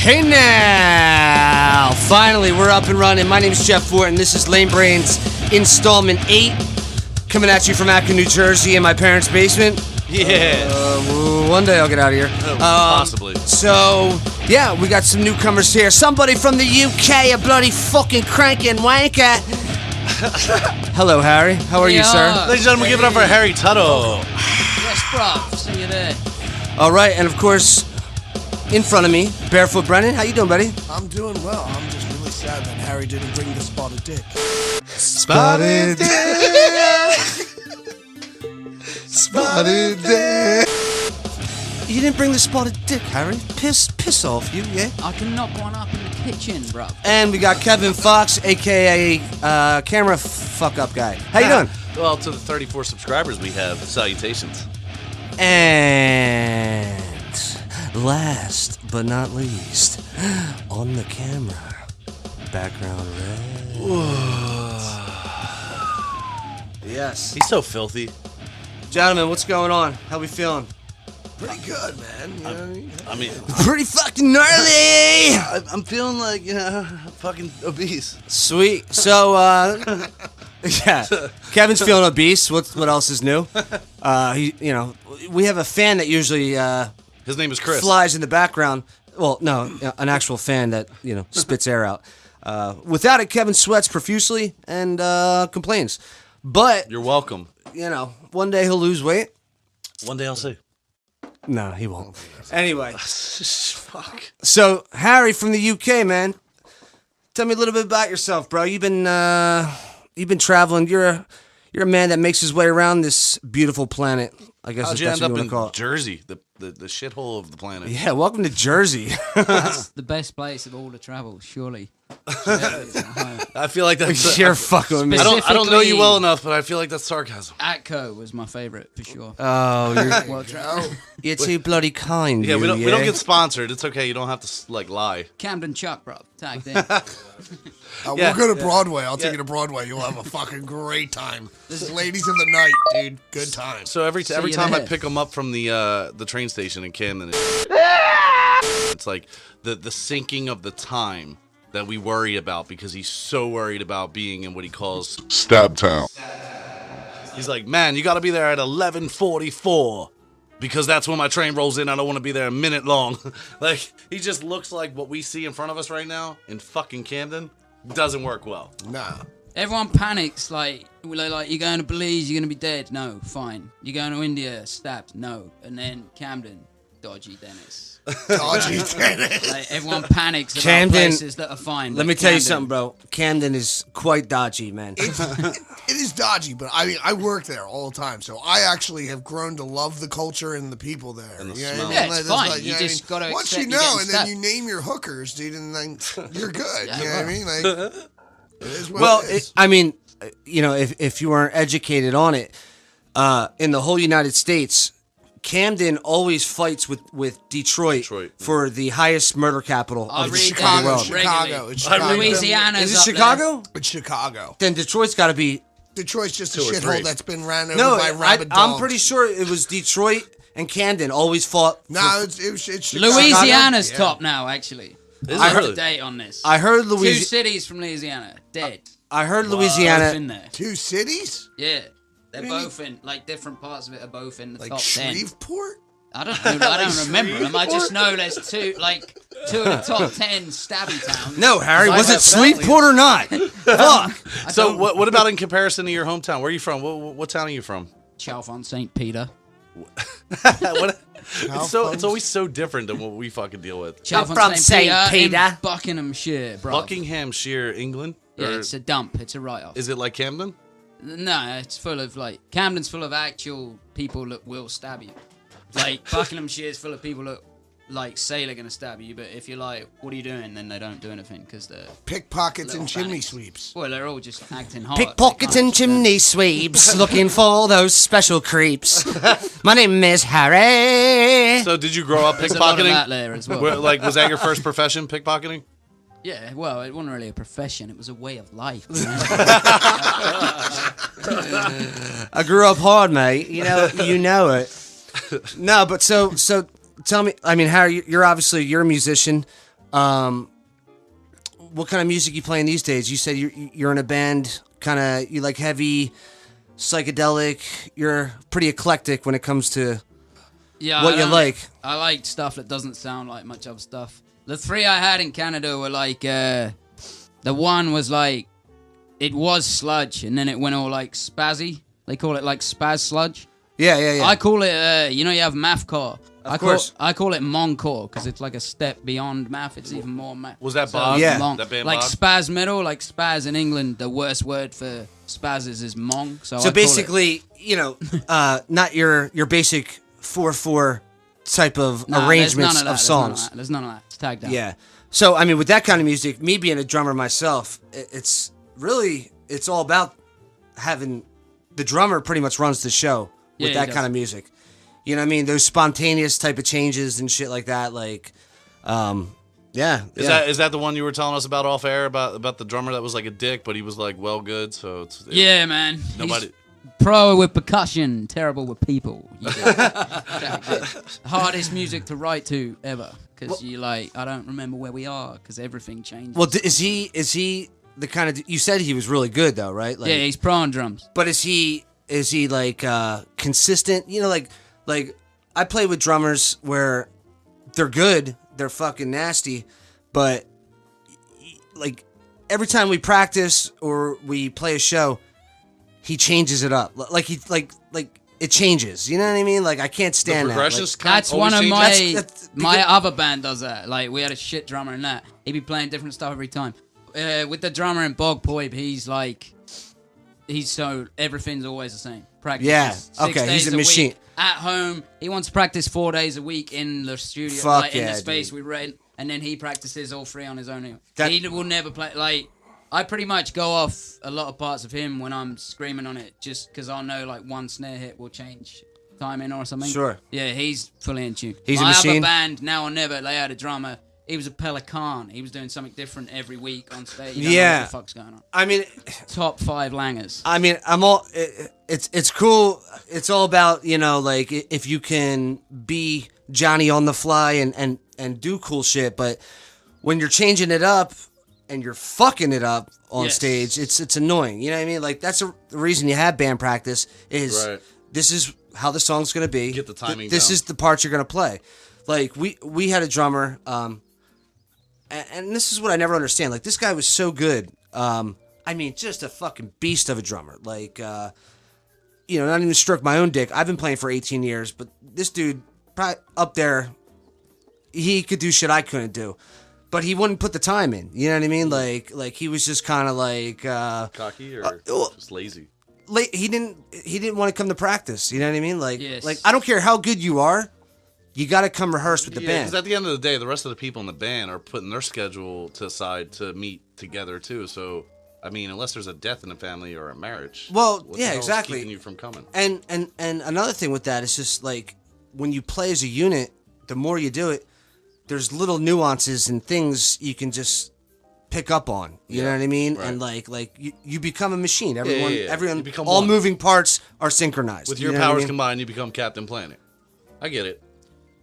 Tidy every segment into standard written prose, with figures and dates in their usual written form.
Hey now! Finally, we're up and running. My name is Jeff Fort, and this is Lame Brains Installment 8, coming at you from Akron, New Jersey, in my parents' basement. Yeah. One day I'll get out of here. Possibly. So, yeah, we got some newcomers here. Somebody from the UK, a bloody fucking crankin' wanker. Hello, Harry. How are you, sir? Ladies and gentlemen, give it up for Harry Tuttle. Yes, bruv. See you there. All right, and of course, in front of me, Barefoot Brennan. How you doing, buddy? I'm doing well. I'm just really sad that Harry didn't bring the spotted dick. Spotted dick. Spotted dick. You didn't bring the spotted dick, Harry. Piss off, you, yeah? I can knock one up in the kitchen, bruv. And we got Kevin Fox, a.k.a. camera fuck-up guy. How you doing? Well, to the 34 subscribers we have, salutations. And last but not least, on the camera, background red. Yes. He's so filthy. Gentlemen, what's going on? How we feeling? Pretty good, man. You know what I mean? I mean, Pretty fucking gnarly! I'm feeling like, fucking obese. Sweet. So, yeah, Kevin's feeling obese. What else is new? We have a fan that usually His name is Chris. flies in the background. Well, no, an actual fan that spits air out. Without it, Kevin sweats profusely and complains. But You're welcome. one day he'll lose weight. One day I'll see. No, he won't. Anyway, Fuck. so Harry from the UK, man, tell me a little bit about yourself, bro. You've been traveling. You're a man that makes his way around this beautiful planet. I guess How'd if you that's end what up you want to call in it. Jersey, the shithole of the planet? Yeah, welcome to Jersey. That's the best place of all to travel, surely. I feel like that's... You're fucking with me. I don't know Specifically- you well enough, but I feel like that's sarcasm. Atco was my favorite, for sure. Oh, Well traveled. you're too bloody kind. Yeah, you, we don't get sponsored. It's okay. You don't have to lie. Camden Chuck, bruv. Tagged in. Yeah, We'll go to Broadway. I'll take you to Broadway. You'll have a fucking great time. This is ladies of the night, dude. Good times. So every you time I there. pick him up from the train station in Camden, it's like the sinking of the time that we worry about because he's so worried about being in what he calls Stab Town. He's like, man, you got to be there at 11:44 because that's when my train rolls in. I don't want to be there a minute long. Like, he just looks like what we see in front of us right now in fucking Camden. Doesn't work well. Nah. Everyone panics, like, you're going to Belize, you're going to be dead. No, fine. You're going to India, stabbed. No. And then Camden, dodgy Dennis. Dodgy tennis. Like, everyone panics about Camden- places that are fine. Let but me tell you Camden- something, bro. Camden is quite dodgy, man. It is dodgy, but I mean, I work there all the time, so I actually have grown to love the culture and the people there. And the You know what I smell. mean? Yeah, it's Like, fine. like, You know just what I mean? gotta Once accept you you're know, getting and then stabbed. you name your hookers, dude, and then you're good. Yeah, you know what I mean? Like, it is what Well, it is. if you weren't educated on it, in the whole United States, Camden always fights with Detroit, for the highest murder capital I of the read Chicago, that world. Chicago. regularly. It's Chicago. Louisiana's Is it up Chicago? It's Chicago. Then Detroit's got to be. Detroit's just a Two or three. shithole that's been ran over No, by rabid dogs. I'm pretty sure it was Detroit and Camden always fought. No, it's Chicago. Louisiana's Yeah. top now, actually. Is I it heard really? a date on this. I heard Two Louisiana. cities from Louisiana dead. I heard Both in Louisiana. there. Two cities? Yeah, they're What do you both in different parts of it are both in the Like top 10. Shreveport? I don't know. I don't remember them. I just know there's two of the top 10 stabby towns. No, Harry, was it Definitely. Shreveport or not? Fuck. So what about in comparison to your hometown? Where are you from? What town are you from? Chalfont St. Peter. It's always so different than what we fucking deal with. Chalfont from St. in Peter. Buckinghamshire, bro. Buckinghamshire, England? Yeah, Or it's a dump. It's a write-off. is it like Camden? No, it's full of Camden's full of actual people that will stab you. Like Buckinghamshire's full of people that say they're gonna stab you, but if you're like, "What are you doing?" then they don't do anything because they're Pickpockets and Little chimney panics. sweeps. well, they're all just acting hard. Pickpockets and chimney sweeps, looking for those special creeps. My name is Harry. So did you grow up There's a lot of that pickpocketing? there as well. Was that your first profession, pickpocketing? Yeah, well, it wasn't really a profession; it was a way of life. I grew up hard, mate. You know it. No, but so tell me. I mean, Harry, you're a musician. What kind of music you playing these days? You said you're in a band, kind of, you like heavy, psychedelic. You're pretty eclectic when it comes to what you like. I like stuff that doesn't sound like much other stuff. The three I had in Canada were like, the one was like, it was sludge, and then it went all like spazzy. They call it like spaz sludge. Yeah. I call it, you have mathcore. Of course. I call it moncore because it's like a step beyond math. It's even more math. Was that Bob? Yeah. That band like Bob? spaz metal, like spaz in England, the worst word for spazes is mong. So basically, not your basic 4/4 type of arrangements of songs. There's none of that. It's tagged out. Yeah. So, I mean, with that kind of music, me being a drummer myself, it's all about having the drummer pretty much runs the show with Yeah, that kind of music. You know what I mean? Those spontaneous type of changes and shit like that. Like, yeah. Is that the one you were telling us about off air about the drummer that was like a dick, but he was like well good? So Yeah, man. Nobody. He's pro with percussion, terrible with people. Hardest music to write to ever, because I don't remember where we are, because everything changes. Well, is he the kind of, you said he was really good though, right? Like, yeah, he's pro on drums. But is he like consistent? Like I play with drummers where they're good, they're fucking nasty, but like every time we practice or we play a show, he changes it up. Like it changes. You know what I mean? Like I can't stand that. Like, that's one of changes. my other band does that. Like we had a shit drummer in that. He'd be playing different stuff every time. With the drummer in Bog Poib, so everything's always the same. Practice. Yeah. 6 Okay. days He's a machine. Week. At home, he wants to practice 4 days a week in the studio, Fuck in yeah, the space dude. we rent, and then he practices all three on his own. That- He will never play. Like I pretty much go off a lot of parts of him when I'm screaming on it, just because I know like one snare hit will change timing or something. Sure. Yeah, he's fully in tune. He's a My machine. other band, Now or Never, they had a drummer. He was a pelican. He was doing something different every week on stage. You don't know what the fuck's going on. I mean, Top 5 langers. I'm all. It's cool. It's all about like if you can be Johnny on the fly and do cool shit, but when you're changing it up and you're fucking it up on stage, it's annoying. You know what I mean? Like that's the reason you have band practice is this is how the song's gonna be. Get the timing This down. is the part you're gonna play. Like we had a drummer. And this is what I never understand. Like, this guy was so good. I mean, just a fucking beast of a drummer. Like, not even stroke my own dick. I've been playing for 18 years, but this dude, probably up there, he could do shit I couldn't do. But he wouldn't put the time in. You know what I mean? Like he was just kind of like... cocky or just lazy? He didn't want to come to practice. You know what I mean? Like, Yes. like I don't care how good you are. You got to come rehearse with the Yeah, band. because at the end of the day, the rest of the people in the band are putting their schedule to side to meet together too. So, I mean, unless there's a death in the family or a marriage, Well, what yeah, the hell's exactly. keeping you from coming? And another thing with that is just like when you play as a unit, the more you do it, there's little nuances and things you can just pick up on. You know what I mean? right. And like you become a machine. Everyone, yeah. everyone, You become all one. moving parts are synchronized. With You your know what I powers mean? combined, you become Captain Planet. I get it.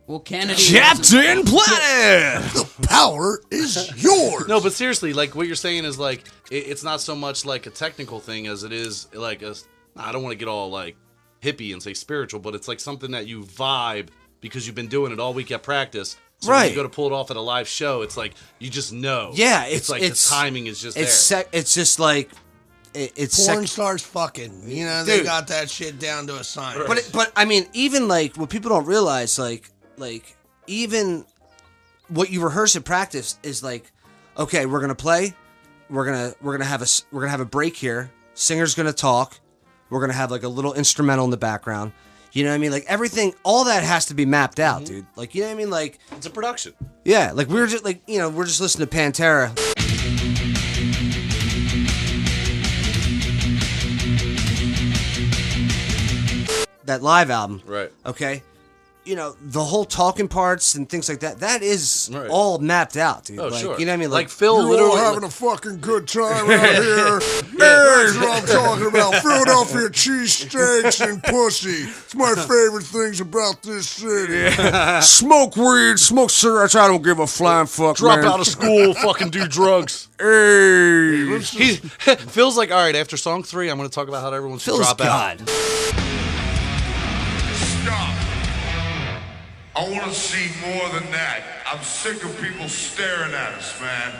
Well, Kennedy... Captain Planet. The power is yours. No, but seriously, like what you're saying is like it's not so much like a technical thing as it is like I don't want to get all like hippie and say spiritual, but it's like something that you vibe because you've been doing it all week at practice. So when Right. you go to pull it off at a live show, it's like you just know. Yeah, it's like the timing is just there. It's just like it's Porn stars fucking. They Dude. got that shit down to a science. But I mean, even like what people don't realize, like even what you rehearse at practice is like, okay, we're gonna play, we're gonna have a break here. Singer's gonna talk. We're gonna have like a little instrumental in the background. You know what I mean? Like everything, all that has to be mapped out, dude. Like you know what I mean? Like It's a production. yeah, like we were just like we're just listening to Pantera. That live album. Right. Okay? the whole talking parts and things like that is Right. all mapped out, dude. Oh, like, sure. You know what I mean? Like Phil You're all literally. having a fucking good time out here. Here's what I'm talking about. Philadelphia cheesesteaks and pussy. It's my favorite things about this city. smoke weed, smoke cigarettes. I don't give a flying fuck, Drop man. out of school, fucking do drugs. Hey. He feels like, all right, after song 3, I'm going to talk about how everyone should Phil's drop out. God. Stop. I want to see more than that. I'm sick of people staring at us, man.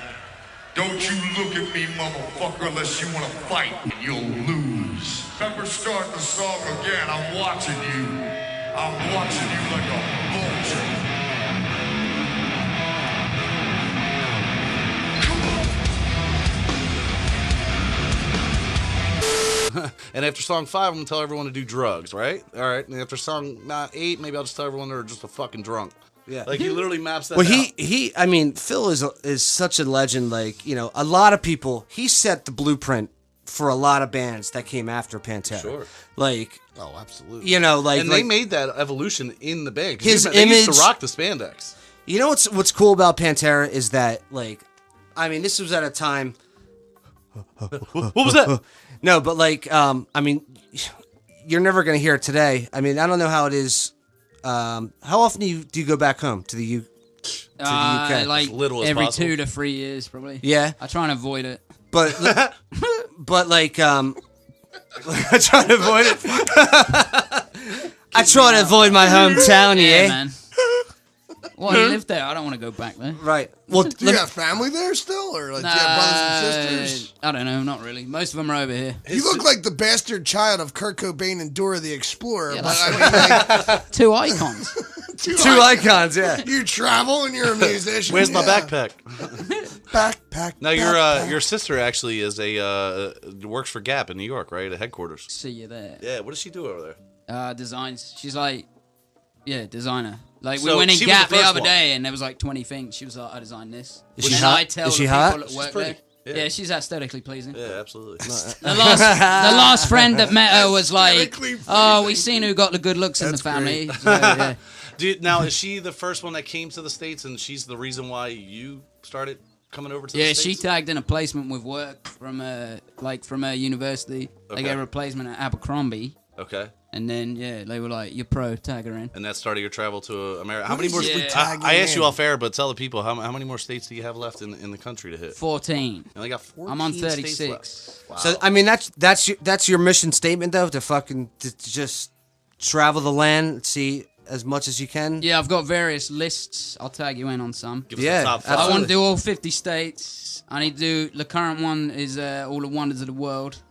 Don't you look at me, motherfucker, unless you want to fight. You'll lose. Never start the song again. I'm watching you. I'm watching you like a vulture. And after song 5, I'm going to tell everyone to do drugs, right? All right. And after song 8, maybe I'll just tell everyone they're just a fucking drunk. Yeah. Like, he literally maps that Well, out. I mean, Phil is such a legend. Like, a lot of people. He set the blueprint for a lot of bands that came after Pantera. Sure. Like, Oh, absolutely. And they made that evolution in the band. 'Cause His they used image- to rock the spandex. You know what's cool about Pantera is that, like, I mean, this was at a time. What was that? No, but like, I mean, you're never gonna hear it today. I mean, I don't know how it is. How often do you go back home to the UK? Like As little as every possible. 2 to 3 years, probably. Yeah. I try and avoid it. But like, I try to avoid it. I try to avoid my hometown. Yeah, Yeah. man. Well, I live there. I don't want to go back there. Right. Well, Do you have family there still? Or like, do you have brothers and sisters? I don't know. Not really. Most of them are over here. You look like the bastard child of Kurt Cobain and Dora the Explorer. Yeah, but that's I mean, like, 2 icons. two icons. Yeah. You travel and you're a musician. Where's my yeah. backpack? Backpack. Now, backpack. your sister actually is works for Gap in New York, right? At headquarters. See you there. Yeah, what does she do over there? Designs. She's like, designer. Like, So we went in she was Gap the the first other one. day, and there was like 20 things. She was like, I designed this. Is she and hot? I tell Is the she hot? people that work pretty. there. Yeah. Yeah, she's aesthetically pleasing. Yeah, absolutely. The last friend that met her was like, Aesthetically oh, pleasing. we seen who got the good looks in the That's family. So, yeah. Dude, now, is she the first one that came to the States, and she's the reason why you started coming over to the Yeah, States? she tagged in a placement with work from her university. They Okay. gave her a placement at Abercrombie. Okay. And then, they were like, you're pro, tag her in. And that started your travel to America. How What many is more? this we tag I you asked you in? off air, but tell the people how many more states do you have left in the country to hit? 14. And I got 14 I'm on states 36. left. Wow. So I mean, that's your mission statement though, to just travel the land, see as much as you can. Yeah, I've got various lists. I'll tag you in on some. Give us Yeah, the top 5. I want absolutely. to do all 50 states. I need to do, the current one is all the wonders of the world.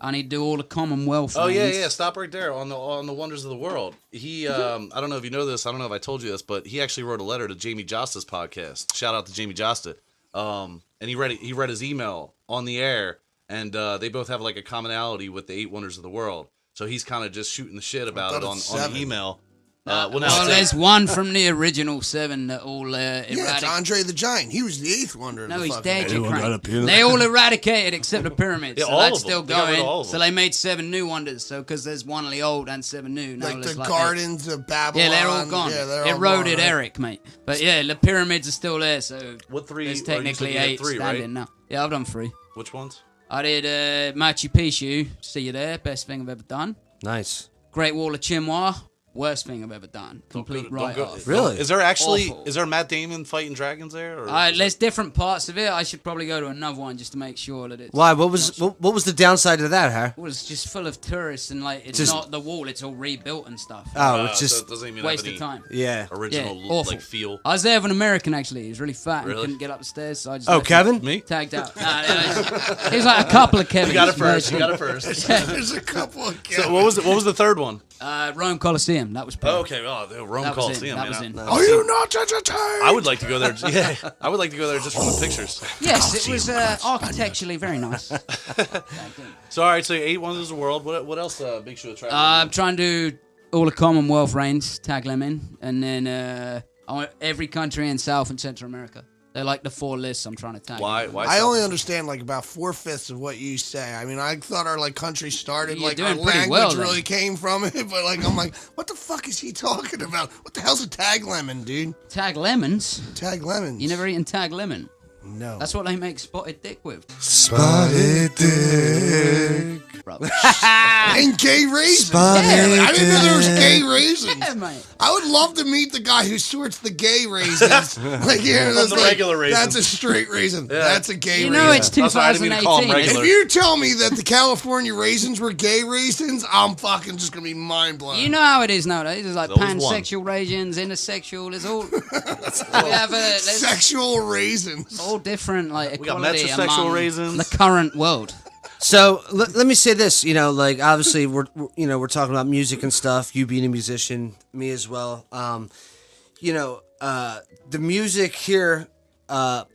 I need to do all the Commonwealth Oh yeah, lands. yeah. Stop right there on the wonders of the world. He, I don't know if you know this. I don't know if I told you this, but he actually wrote a letter to Jamie Josta's podcast. Shout out to Jamie Josta. And he read his email on the air, and they both have like a commonality with the 8 wonders of the world. So he's kind of just shooting the shit about thought it on it's the 7. email. Well, Now there's one from the original 7 that all Yeah, it's eradicated. Andre the Giant. He was the 8th wonder. of No, the he's fucking dead, you world. crank. They all eradicated except the pyramids. Yeah, so all that's of them. still They got rid of going. all of So them. they made 7 new wonders. So because there's one of the old and 7 new. Now Like there's the 8. gardens of Babylon. Yeah, they're all gone. Yeah, they're all Eroded gone, right? Eric, mate. But yeah, the pyramids are still there. So What 3? there's you said technically you had 8 3, standing right? now. Yeah, I've done 3. Which ones? I did Machu Picchu. See you there. Best thing I've ever done. Nice. Great Wall of Chimwa. Worst thing I've ever done. Complete Don't go- write-off. Really? Is there actually Awful. is there Matt Damon fighting dragons there? Or There's different parts of it. I should probably go to another one just to make sure that it's. Why? What was the downside of that, huh? Well, it's just full of tourists and like it's Just- not the wall. It's all rebuilt and stuff. Oh, it's so just it doesn't even Waste have of any time. yeah. original Yeah, awful. like feel. I was there with an American actually. He was really fat and Really? couldn't get up the stairs. So I just Oh, left him Kevin? Me? tagged out. He was like a couple of Kevins. You got it first. You merged got in. it first. There's a couple of So what was the third one? Rome Coliseum. That was. Pretty. Oh, okay. Oh, the Rome That was Coliseum. in. That man. was in. Are you not entertained? I would like to go there. Yeah, I would like to go there just from the pictures. Yes, it was architecturally very nice. So all right, so 8 wonders of the world. What else makes you a traveler? I'm trying to do all the Commonwealth reigns, tag them in, and then I want every country in South and Central America. They're like the 4 lists I'm trying to tag. Why? I only understand like about 4/5 of what you say. I mean, I thought our like country started You're like our doing pretty language well, then. really came from it, but like I'm like, what the fuck is he talking about? What the hell's a tag lemon, dude? Tag lemons? Tag lemons. You never eaten tag lemon? No. That's what they make spotted dick with. Spotted dick. Bro. And gay raisins. Spotted I didn't know there was gay raisins. Yeah, mate. I would love to meet the guy who sorts the gay raisins. Like, you know, the regular raisins. That's a straight raisin. Yeah. That's a gay You raisin. know it's That's why I didn't mean to call 'em 2018. regular. If you tell me that the California raisins were gay raisins, I'm fucking just gonna be mind blown. You know how it is nowadays. There's like There's always one. pansexual raisins, intersexual. There's all. we have there's Sexual raisins. all different like We got equality metrosexual among raisins. the current world. So let me say this, you know, like obviously we're talking about music and stuff. You being a musician, me as well. The music here, the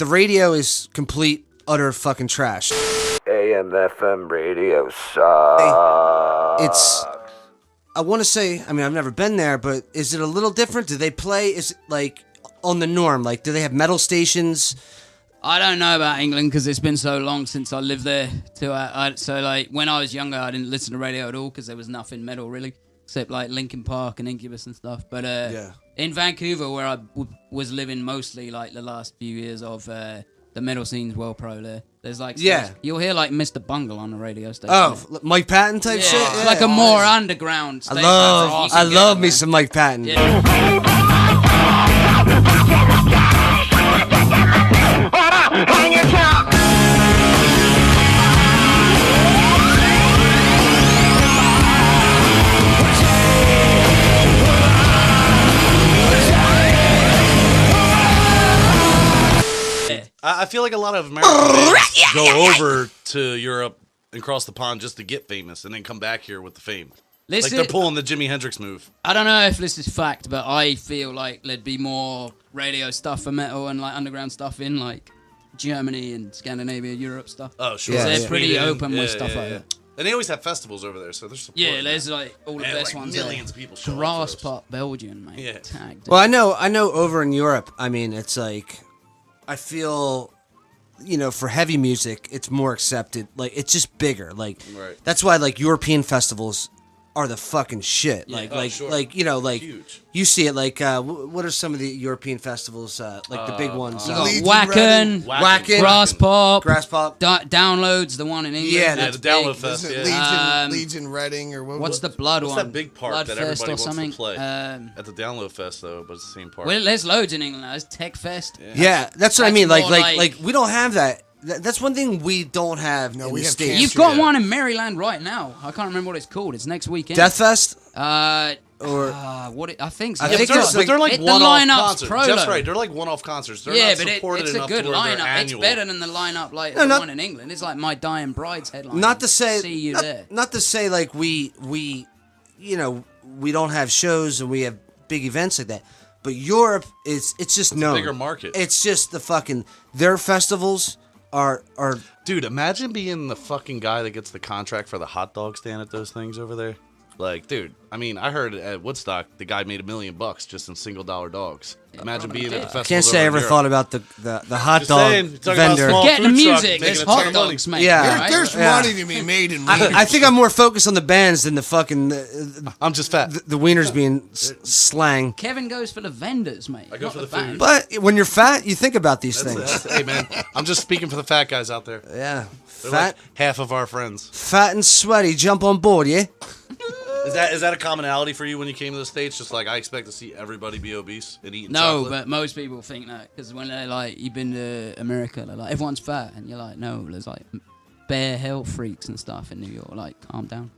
radio is complete, utter fucking trash. AM FM radio sucks. It's. I want to say. I mean, I've never been there, but is it a little different? Do they play? Is it like on the norm? Like, do they have metal stations? I don't know about England because it's been so long since I lived there. So like when I was younger, I didn't listen to radio at all because there was nothing metal really, except like Linkin Park and Incubus and stuff. But in Vancouver, where I was living mostly like the last few years of the metal scene's well pro there. There's like you'll hear like Mr. Bungle on the radio station. Oh, Mike Patton type shit. It's like a more underground station. I love me some Mike Patton. I feel like a lot of American bands go over to Europe and cross the pond just to get famous and then come back here with the fame. Like they're pulling the Jimi Hendrix move. I don't know if this is fact, but I feel like there'd be more radio stuff for metal and like underground stuff in like Germany and Scandinavia, Europe stuff. Oh, sure. Yeah, They're pretty open with stuff like that. And they always have festivals over there, so there's support. Yeah, there's like all the And, best like, ones. millions of people show up for Grass those. Pop, Belgian, mate. Yeah. Tagged. Well, I know. Over in Europe, I mean, it's like I feel, for heavy music, it's more accepted. Like it's just bigger. Like that's why like European festivals are the fucking shit. Huge. You see it. Like what are some of the European festivals? Like the big ones. You got Legion Wacken, Grass Pop, Grass Pop. Downloads, the one in England. Yeah, that's the Download big. Fest. Is it Yeah. Legion Reading or what? What's the blood What's one? that big park that Bloodfest everybody or wants something? to play? At the Download Fest, though, but it's the same park. Well, there's loads in England. There's Tech Fest. Yeah, that's what I that's mean. Like more like- we don't have that. That's one thing we don't have in we the have States. cancer. You've got one in Maryland right now. I can't remember what it's called. It's next weekend. Death Fest? I Or think so. I think but it's they're like the one-off lineup's concerts. prolo. That's right. They're like one-off concerts. They're yeah, not but supported it's a enough good to where they're lineup. It's annual. better than the lineup like No, the not- one in England. It's like My Dying Bride's headline. not to say see you not, there. not to say like we don't have shows and we have big events like that. But Europe it's just known. bigger market. It's just the fucking their festivals are Dude, imagine being the fucking guy that gets the contract for the hot dog stand at those things over there. Like, dude, I mean, I heard at Woodstock the guy made $1 million just in $1 dollars. Imagine being at the festival. can't say I ever thought about the hot Just dog saying, talking about vendor. small Getting the food truck music. making There's a ton hot of money. dogs, mate. Yeah. right? There's Yeah. money to be made in I think I'm more focused on the bands than the fucking I'm just fat. the wieners being slang. Kevin goes for the vendors, mate. I go not for the band. food. But when you're fat, you think about these things. Hey, man, I'm just speaking for the fat guys out there. Yeah, They're fat, like half of our friends. fat and sweaty. Jump on board, yeah. Is that a commonality for you when you came to the States? Just like I expect to see everybody be obese and eating No, chocolate? but most people think that because when they're like, you've been to America, they're like, everyone's fat, and you're like, no, there's like bare health freaks and stuff in New York. Like, calm down.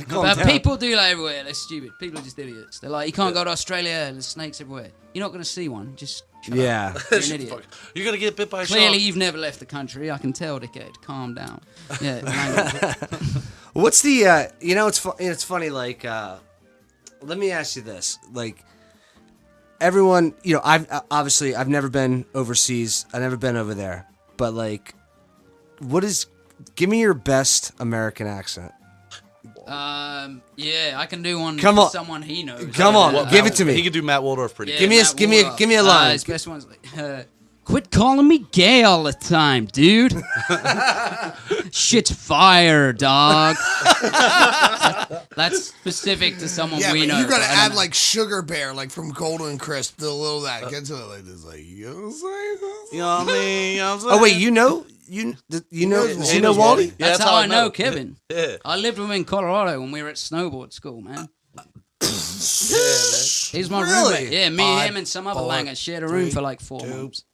But people do that everywhere. They're stupid. People are just idiots. They're like, you can't go to Australia. There's snakes everywhere. You're not gonna see one. Just shut Yeah. up. You're an idiot. Fuck. You're gonna get bit by a Clearly, shark. you've never left the country. I can tell, dickhead. Calm down. Yeah. language. What's the it's funny like let me ask you this, like everyone, I've never been overseas, I've never been over there, but like give me your best American accent. Yeah, I can do one Come for on. someone he knows. Come on, give it to me. He could do Matt Waldorf pretty Yeah, good. Give me a line. His best one's like, quit calling me gay all the time, dude. Shit's fire, dog. That's specific to someone Yeah, we but know. you gotta but I don't add know. like Sugar Bear, like from Golden Crisp, the little that. Get to it like this, like, you know what I'm saying? You know what I mean? You know what I'm saying? Oh wait, you know does he know Wally? Yeah, That's how I know him. Kevin. Yeah. I lived with him in Colorado when we were at snowboard school, man. He's my Really? roommate. Yeah, me, him, and some other langer shared a room for like 4 months.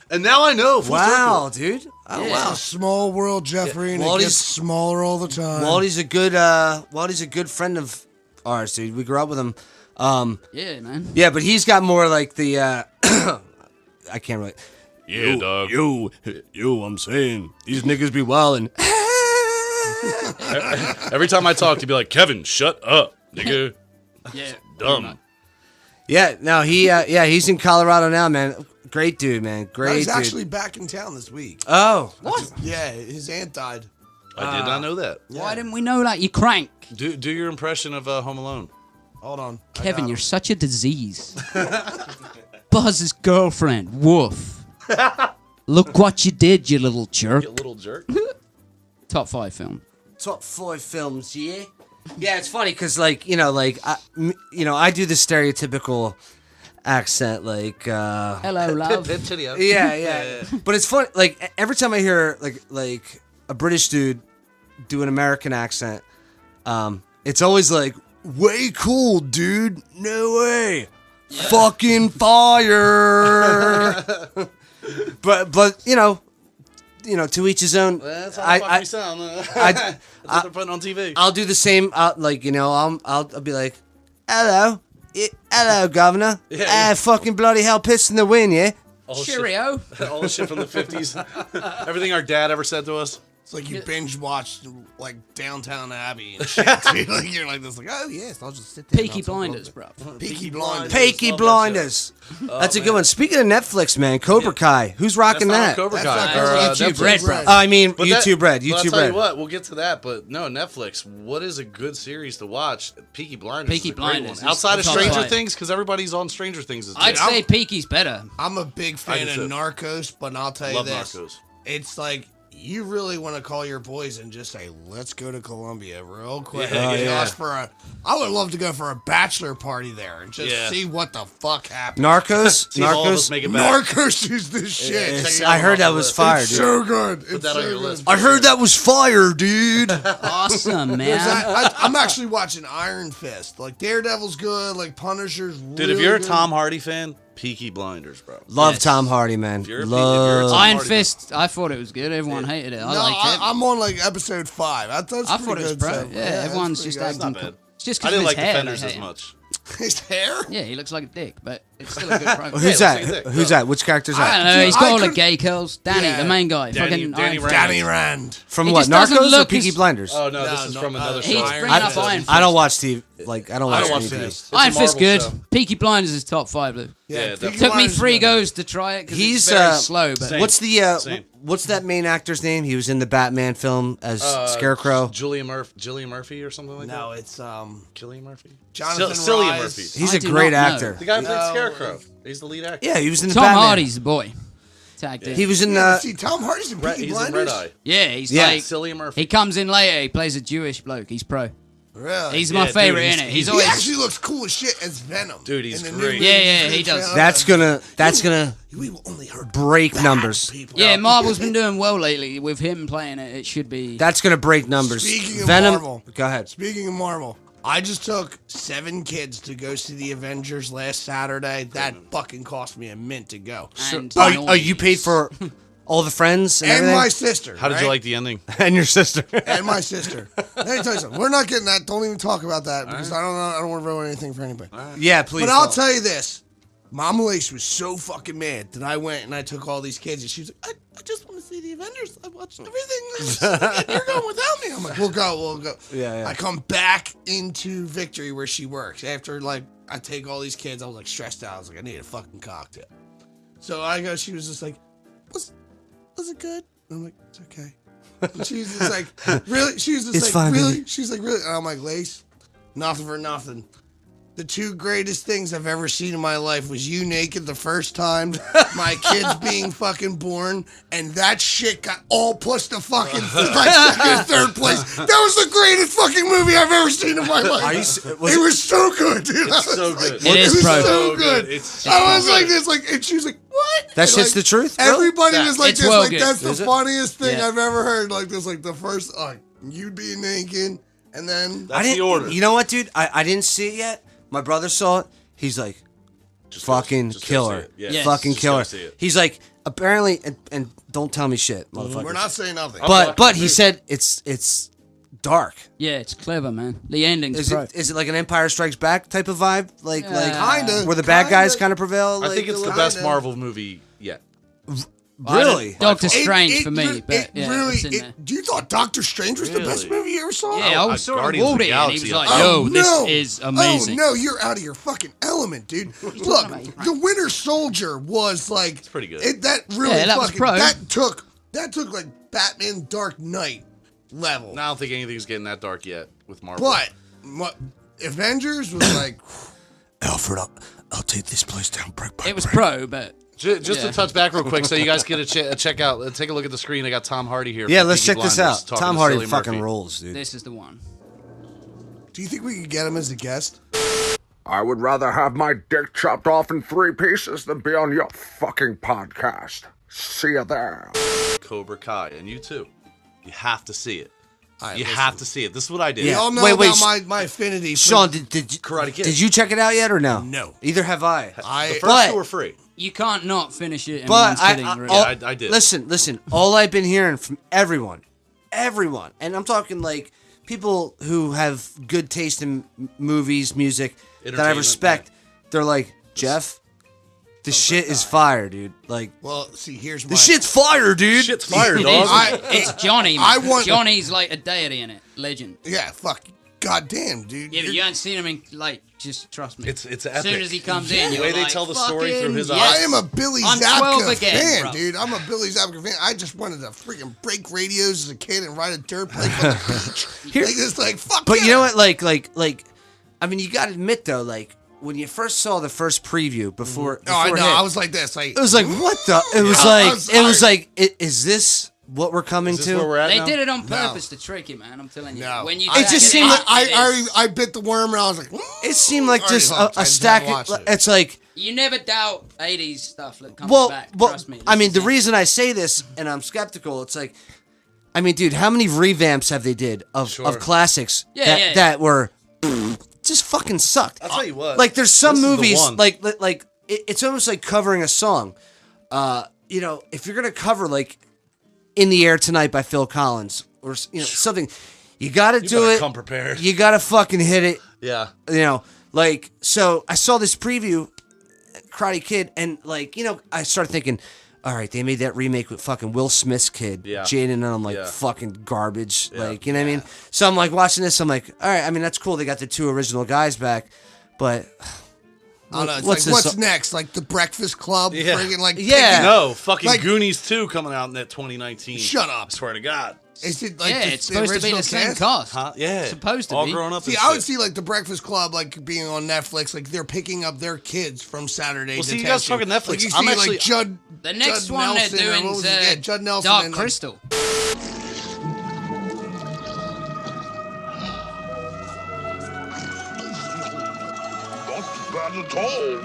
And now I know. Full Wow, dude. Oh Yeah. wow. It's a small world, Jeffrey, and it Wally's- gets smaller all the time. Waldy's a good friend of ours, dude. We grew up with him. Yeah, man. Yeah, but he's got more like the I can't really. Yeah, dog. Yo, I'm saying these niggas be wildin'. Every time I talk, he'd be like, Kevin, shut up, nigga. Yeah. Dumb. Yeah, no, he's in Colorado now, man. Great dude, man. Great He's dude. actually back in town this week. Oh, Yeah, his aunt died. I did not know that. Why didn't we know that? You crank. Do your impression of Home Alone. Hold on. I Kevin, got you're him. such a disease. Buzz's girlfriend. Woof. Look what you did, you little jerk. You little jerk. Top 5 film. top 5 films, yeah. Yeah, it's funny because I do the stereotypical accent, like. Hello, love. Yeah. But it's funny, like every time I hear like a British dude do an American accent, it's always like, way cool, dude. No way. Fucking fire. but to each his own. That's how we sound. That's what they're putting on TV. I'll do the same. I'll be like, hello, hello, governor. Yeah. Fucking bloody hell, piss in the wind, yeah. All the Cheerio. shit- all the shit from the 50s. Everything our dad ever said to us. It's like you binge watched like Downtown Abbey and shit. Dude. Like you're like this, like, oh yes, I'll just sit there. Peaky Blinders, bro. Peaky Blinders. Peaky Love that Blinders. That's a good one. Speaking of Netflix, man, Cobra Kai. Who's rocking That's that? not Cobra That's Kai. not or, YouTube Netflix. Red, bro. I mean, But that- YouTube Red. but I'll YouTube tell Red. you what, we'll get to that, but no, Netflix. What is a good series to watch? Peaky Blinders. Peaky is a great Blinders one. is Outside of top Stranger 5. Things, because everybody's on Stranger Things. I'd say Peaky's better. I'm a big fan do of too. Narcos, but I'll tell you Love this: Narcos. it's like you really want to call your boys and just say, "Let's go to Colombia real quick." Yeah, And yeah. just I would love to go for a bachelor party there and just Yeah. see what the fuck happens. Narcos. See if all of us Narcos. make it back. Narcos is the shit. Yes, Check it out I heard off that the was list. fire, It's dude. so good. Put It's that so on your good. list. I heard that was fire, dude. Awesome, man. I'm actually watching Iron Fist. Like Daredevil's good. Like Punisher's. Dude, really if you're a good. Tom Hardy fan, Peaky Blinders, bro. Love Yes. Tom Hardy, man. If you're a Love. Tom Iron Hardy Fist, I thought it was good. Everyone hated it. I No, liked it. I'm on like episode 5. That's I thought it was good pro. stuff. Yeah, that's everyone's pretty just good. acting. Not bad. It's just I because didn't of his like hair. Defenders they as hate him. much. His hair. Yeah, he looks like a dick, but it's still a good program. Who's Yeah, that? same thing. Who's that? Which character's I don't that? know. He's I got all the couldn't- gay curls. Danny, Yeah. the main guy. Danny fucking Rand. Iron Fist. Danny Rand. From He what? just doesn't Narcos or look Peaky as- Blinders? Oh no, No, this is no, from another He's show. bringing Iron up Fist. Iron Fist. I don't watch TV. Like I don't I watch don't watch TV. TV. It's a Iron Fist Marvel good. show. Peaky Blinders is top 5, Lou. Yeah, Peaky definitely. Took me Blinders 3 is good. goes to try it because He's it's very slow. But Same. What's the Same. what's that main actor's name? He was in the Batman film as Scarecrow. Gillian Murphy or something like No, that. it's Killian Murphy. Jonathan Cillian Rhys. Murphy. He's I a do great not know. actor. The guy who played No. Scarecrow. He's the lead actor. Yeah, he was in the Tom Batman. Hardy's the boy. Tagged in. He was in See, Tom Hardy's in Peaky He's in Blinders. Red Eye. Yeah, he's Yeah. like. Cillian Murphy. He comes in later. He plays a Jewish bloke. He's pro. Really? He's Yeah, my dude, favorite he's- in it. he's- He's He always. actually looks cool as shit as Venom. Dude, he's in the new great. movie. Yeah, he does. That's gonna We will only hurt break bad numbers. people. Yeah, Marvel's been doing well lately with him playing it. It should be. That's gonna break numbers. Speaking of Venom. Marvel. Go ahead. Speaking of Marvel, I just took 7 kids to go see the Avengers last Saturday. That fucking cost me a mint to go. and Oh, you paid for all the friends and, And everything? my sister. How did you right? like the ending? and your sister. And my sister. Let me tell you something. We're not getting that. Don't even talk about that because I don't know. I don't want to ruin anything for anybody. Yeah, please. But I'll don't. tell you this. Mama Lace was so fucking mad that I went and I took all these kids and she was like, I just want to see the Avengers. I watched everything. You're going without me. I'm like, we'll go. Yeah. I come back into Victory where she works. After like I take all these kids, I was like stressed out. I was like, I need a fucking cocktail. So I go, she was just like, was it good? And I'm like, it's okay. She's just like, really? She's just It's like, fine, really? baby. She's like, really? And I'm like, Lace, nothing for nothing. The two greatest things I've ever seen in my life was you naked the first time, my kids being fucking born, and that shit got all plus the fucking like second and third place. That was the greatest fucking movie I've ever seen in my life. It was so good, dude. It's so good. It is pro. so good. It's I was like this, like, and she was like, what? That And, shit's like, the truth, really? Everybody was like It's this, well like good. that's the Is it? funniest thing Yeah. I've ever heard. Like this, like the first, you being naked, and then That's the order. You know what, dude? I didn't see it yet. My brother saw it. He's like, fucking just go killer. see it. Yeah. Yes. Fucking Just killer. go see it. He's like, apparently, and don't tell me shit, motherfucker. we're not saying nothing. But he said it's dark. Yeah, it's clever, man. The ending's Is pro. it like an Empire Strikes Back type of vibe? Like Kinda. where the bad guys kind of prevail? I Like, think it's the Kinda. best Marvel movie yet. Really? Doctor Strange for me, It but yeah, really. it's in there. You thought Doctor Strange was the best Really? movie you ever saw? Yeah, I Oh, was sort of Guardians of the Woody, and he was Galaxy. like, Oh, "Yo, no. this is amazing." Oh no, you're out of your fucking element, dude. Look, the Winter Soldier was like it's pretty good. That really Yeah, that was fucking pro. that took like Batman Dark Knight level. And I don't think anything's getting that dark yet with Marvel. But Avengers was like Alfred, I'll take this place down brick by It was brick. pro, but Just Yeah. to touch back real quick, so you guys get a check out, take a look at the screen. I got Tom Hardy here. Yeah, from let's Peaky check this Blinders, out. talking Tom to Hardy Cillian fucking Murphy. rolls, dude. this is the one. do you think we could get him as a guest? I would rather have my dick chopped off in 3 pieces than be on your fucking podcast. See you there. Cobra Kai, and you too. You have to see it. Right, You listen. have to see it. This is what I did. We Yeah. all know Wait, about my affinity for Sean, did you, Karate Kid. did you check it out yet or no? No. Either have I. The I first But- 2 were free. You can't not finish it in But one sitting, really. I did. Listen. All I've been hearing from everyone, and I'm talking like people who have good taste in movies, music that I Entertainment, respect. They're like, Jeff, the shit is fire, dude. Like, well, see, here's my the shit's fire, dude. Shit's fire, It dog. is. It's Johnny. I Man. want- Johnny's like a deity in it, legend. yeah, fuck, goddamn, dude. Yeah, but you haven't seen him in like. Just trust me. It's As epic. soon as he comes Yeah. in, The you're way they like, tell the story through his fucking eyes. I yes. am a Billy I'm Zabka 12 again, fan, bro. dude. I'm a Billy Zabka fan. I just wanted to freaking break radios as a kid and ride a dirt bike on the beach. Here- like this, like fuck. But yeah. you know what? Like, I mean, you got to admit though, like when you first saw the first preview before, Oh, I before know. it hit, I was like this. Like it was like, what the? It was Yeah, like, I'm it was sorry. like, is this what we're coming Is this to? where we're at They now? did it on purpose to trick you, man. I'm telling you. No. When you It check just seemed out, like- it is- I bit the worm and I was like, It seemed like Already just hooked. I a just stack. haven't watched it. It's like, You never doubt 80s stuff that comes well, back. well, Trust me. I This mean, is the it. reason I say this and I'm skeptical, it's like, I mean, dude, how many revamps have they did of classics that were just fucking sucked? I'll tell you what. Like, there's some this is the movies one. like it's almost like covering a song. You know, if you're gonna cover like "In the Air Tonight" by Phil Collins or something, you got to do better it. come prepared. You got to fucking hit it. Yeah. You know, like, so I saw this preview, Karate Kid, and like, I started thinking, all right, they made that remake with fucking Will Smith's kid, Yeah. Jaden, and I'm like, Yeah. fucking garbage. Yeah. Like, you know what I mean? So I'm like watching this, I'm like, all right, I mean, that's cool. They got the 2 original guys back, but I don't know. It's What's like, this- what's next? Like the Breakfast Club? Yeah. Friggin' like Yeah. picking- No, fucking Like- Goonies 2 coming out in that 2019. Shut up. I swear to God. Is it like Yeah, the- it's the supposed to be original the same cast? cast. Huh? Yeah. Supposed to All be. grown up. See, and I would shit. see like the Breakfast Club like being on Netflix, like they're picking up their kids from Saturday. Well, see, you Detention. guys talking Netflix. Like you see I'm actually- like Judd. The next Judd one Nelson, they're or doing what is was it? Yeah, Judd Nelson Dark and, like, Crystal. Not bad at all.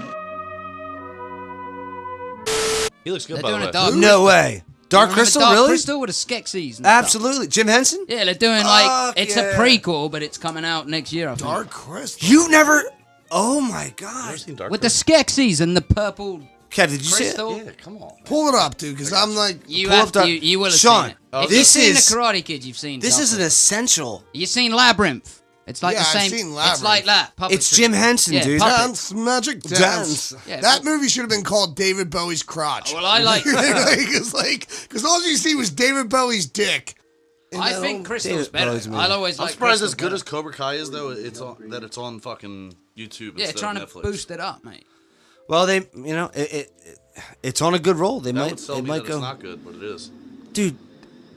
He looks good, They're by doing the a way. Dark no way. Dark Remember Crystal, Dark really? Crystal with the Skeksis and stuff? Absolutely. Jim Henson? Yeah, they're doing like Fuck it's yeah. a prequel, but it's coming out next year. I think. Dark Crystal. You never. Oh my Ever god. seen Dark With the Crystal? Skeksis and the purple Kev, did you see it? crystal. Yeah, come on. Pull it up, dude, because I'm like, You Pull have up Dark- to. You will have Sean, seen it. oh, If this you've seen is- the Karate Kid, you've seen. This Dark is an Crystal. essential. You've seen Labyrinth. It's like Yeah, the I've same. seen It's Labyrinth. like that. Puppetry. It's Jim Henson, Yeah, dude. puppet. dance, magic dance. Dance. Yeah, that but- movie should have been called David Bowie's crotch. Well, I like. because all you see was David Bowie's dick. I think Crystal's David better. Bowie's amazing. I'll always I'm like. surprised Crystal as good better. as Cobra Kai is, though. It's on fucking YouTube Yeah, instead trying of to Netflix. boost it up, mate. Well, they, it's on a good roll. They That might, would sell they me might that go. it's not good, but it is. Dude,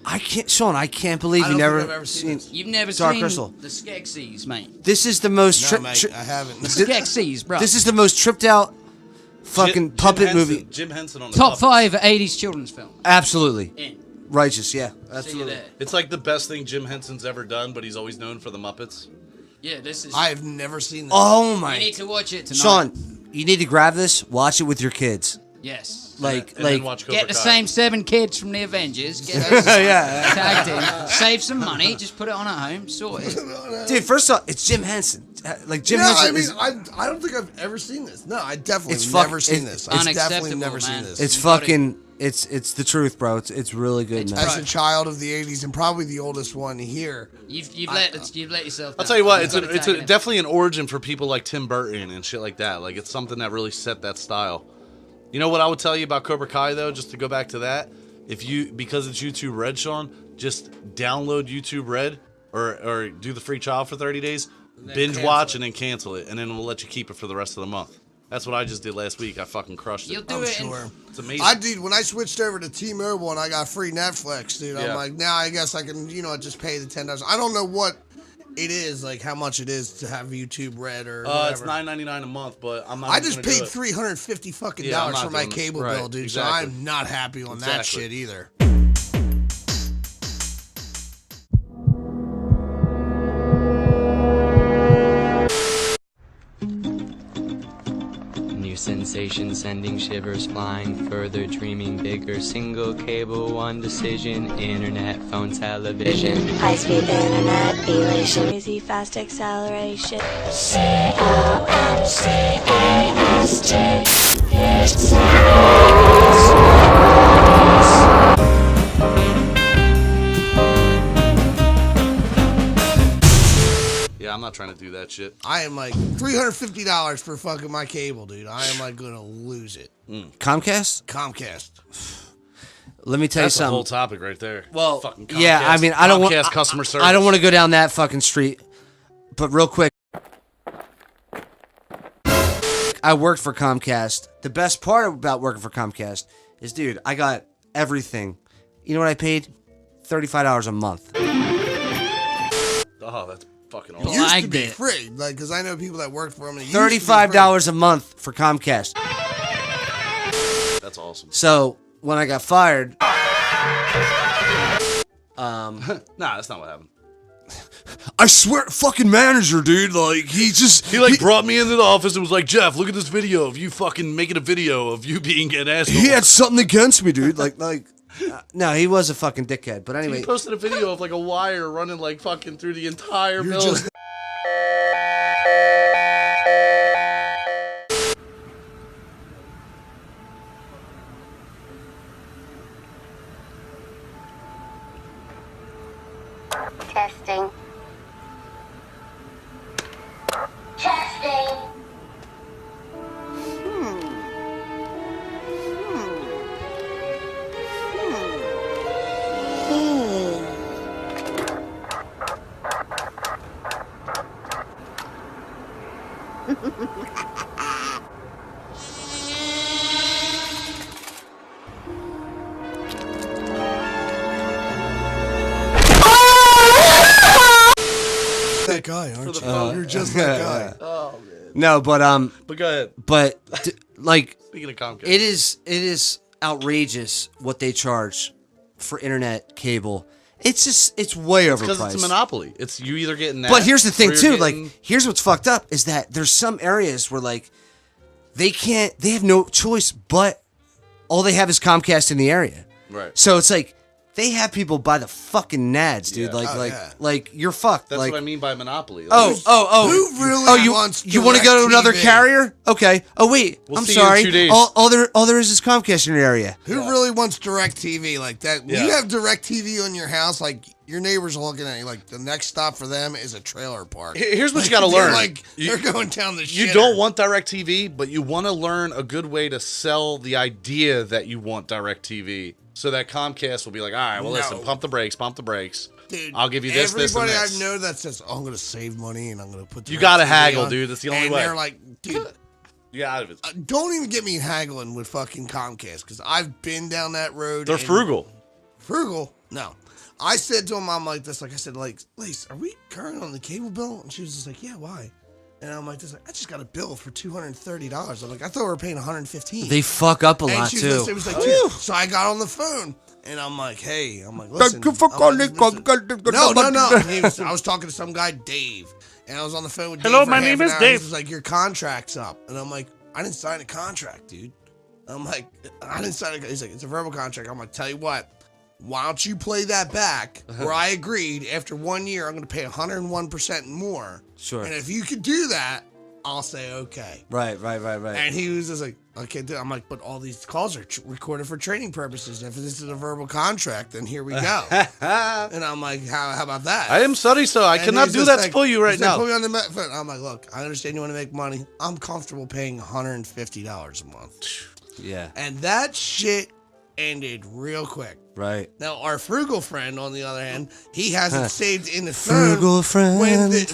I can't, Sean. I can't believe I you don't think never I've ever seen this. You've never Dark seen Crystal. the Skeksis, mate. This is the most. No, mate, I haven't. Skeksis, bro. This is the most tripped out fucking puppet movie. Jim Henson on the top puppets. 5 80s children's film. Absolutely In. righteous. Yeah, See you absolutely. there. It's like the best thing Jim Henson's ever done, but he's always known for the Muppets. Yeah, this is. I have never seen this. Oh You my, need to watch it tonight. Sean, you need to grab this. Watch it with your kids. Yes. Like, And then like, watch Cobra Get the Kai. same 7 kids from the Avengers. Get those yeah. tagged in. Save some money. Just put it on at home. Sort it. Dude, first off, it's Jim Henson. Like Jim No, Henson. I mean, is, I don't think I've ever seen this. No, I definitely It's never fuck- seen it- this. it's I've definitely unacceptable, never man. seen this. it's You got fucking. It's the truth, bro. It's really good, man. As a child of the '80s and probably the oldest one here. You've let yourself. I'll down. tell you what, You've it's gotta tag it in. definitely an origin for people like Tim Burton and shit like that. Like, it's something that really set that style. You know what I would tell you about Cobra Kai, though, just to go back to that? Because it's YouTube Red, Sean, just download YouTube Red or do the free trial for 30 days, binge watch, and then cancel it, and then we'll let you keep it for the rest of the month. That's what I just did last week. I fucking crushed it. You'll do I'm it. sure. It's amazing. I did when I switched over to T-Mobile and I got free Netflix, dude. I'm Yeah. like, now I guess I can, just pay the $10. I don't know what it is, like how much it is to have YouTube Red or whatever. it's $9.99 a month, but I'm not. I even just gonna do paid it. $350 fucking Yeah, I'm dollars not for my doing it. cable Right, bill, dude. exactly. So I'm not happy on that Exactly. shit either. New sensation sending shivers flying further, dreaming bigger. Single cable, one decision. Internet, phone, television. High-speed internet, elation, easy fast acceleration. Yeah, I'm not trying to do that shit. I am like $350 for fucking my cable, dude. I am like gonna lose it. Comcast. Comcast. Let me tell That's you the something. whole topic right there. Well, fucking yeah, I mean, I don't want Comcast customer service. I don't want to go down that fucking street. But real quick, I worked for Comcast. The best part about working for Comcast is, dude, I got everything. You know what I paid? $35 a month. Oh, that's fucking It awesome. used to Lagged be it. free, like, because I know people that worked for them. And it used to be $35 a month for Comcast. That's awesome. So when I got fired, Nah, that's not what happened. I swear, fucking manager, dude, like he Brought me into the office and was like, Jeff, look at this video of you fucking making a video of you being an asshole. he had something against me, dude. No, he was a fucking dickhead. But anyway, He posted a video of like a wire running like fucking through the entire building. just- Testing. Testing. That guy, aren't you? You're just that guy. no, But go ahead. like Speaking of Comcast. it is outrageous what they charge for internet cable. It's way overpriced. Because it's a monopoly. It's you either getting that. But here's the thing or you're too, getting- like here's what's fucked up is that there's some areas where like they have no choice but all they have is Comcast in the area. Right. So it's like they have people by the fucking nads, dude. Yeah. Like you're fucked. That's like, what I mean by monopoly. Like, Oh! Who really you wants you want to go to another DirecTV? carrier? Okay. Oh wait, We'll I'm see you in sorry. 2 days. All there is Comcast in your area. Who really wants DirecTV like that? When Yeah. you have DirecTV on your house, like your neighbors are looking at you. Like the next stop for them is a trailer park. Here's what you Like, got to they're learn. Like You- they're going down the. You shitter. don't want DirecTV, but you want to learn a good way to sell the idea that you want DirecTV, so that Comcast will be like, all right, well, listen, No. pump the brakes. Dude, I'll give you this, this, and Everybody this. I know that says, "Oh, I'm going to save money and I'm going to put." You gotta DirecTV haggle, on," dude. That's the only and way. they're like, dude, You got out of it. don't even get me haggling with fucking Comcast because I've been down that road. They're and- frugal. Frugal? No. I said to him, I'm like this, like I said, like, Lace, are we current on the cable bill? And she was just like, yeah, why? And I'm like this, like, I just got a bill for $230. I'm like, I thought we were paying $115. They fuck up a lot And she too. was, it was like, dude. So I got on the phone. And I'm like, hey, listen. No. I was talking to some guy, Dave. And I was on the phone with Dave. Hello, my name is Dave. He was like, your contract's up. And I'm like, I didn't sign a contract, dude. I'm like, I didn't sign a. He's like, it's a verbal contract. I'm like, tell you what, why don't you play that back? Where I agreed after 1 year, I'm going to pay 101% more. Sure. And if you could do that, I'll say okay. Right. And he was just like, I can't do it. I'm like, but all these calls are recorded for training purposes. If this is a verbal contract, then here we go. And I'm like, how about that? I am sorry, sir. I cannot do that for you right now. Put me on the phone. I'm like, look, I understand you want to make money. I'm comfortable paying $150 a month. Yeah. And that shit ended real quick. Right. Now, our frugal friend, on the other hand, he has it saved in the phone. Frugal friend.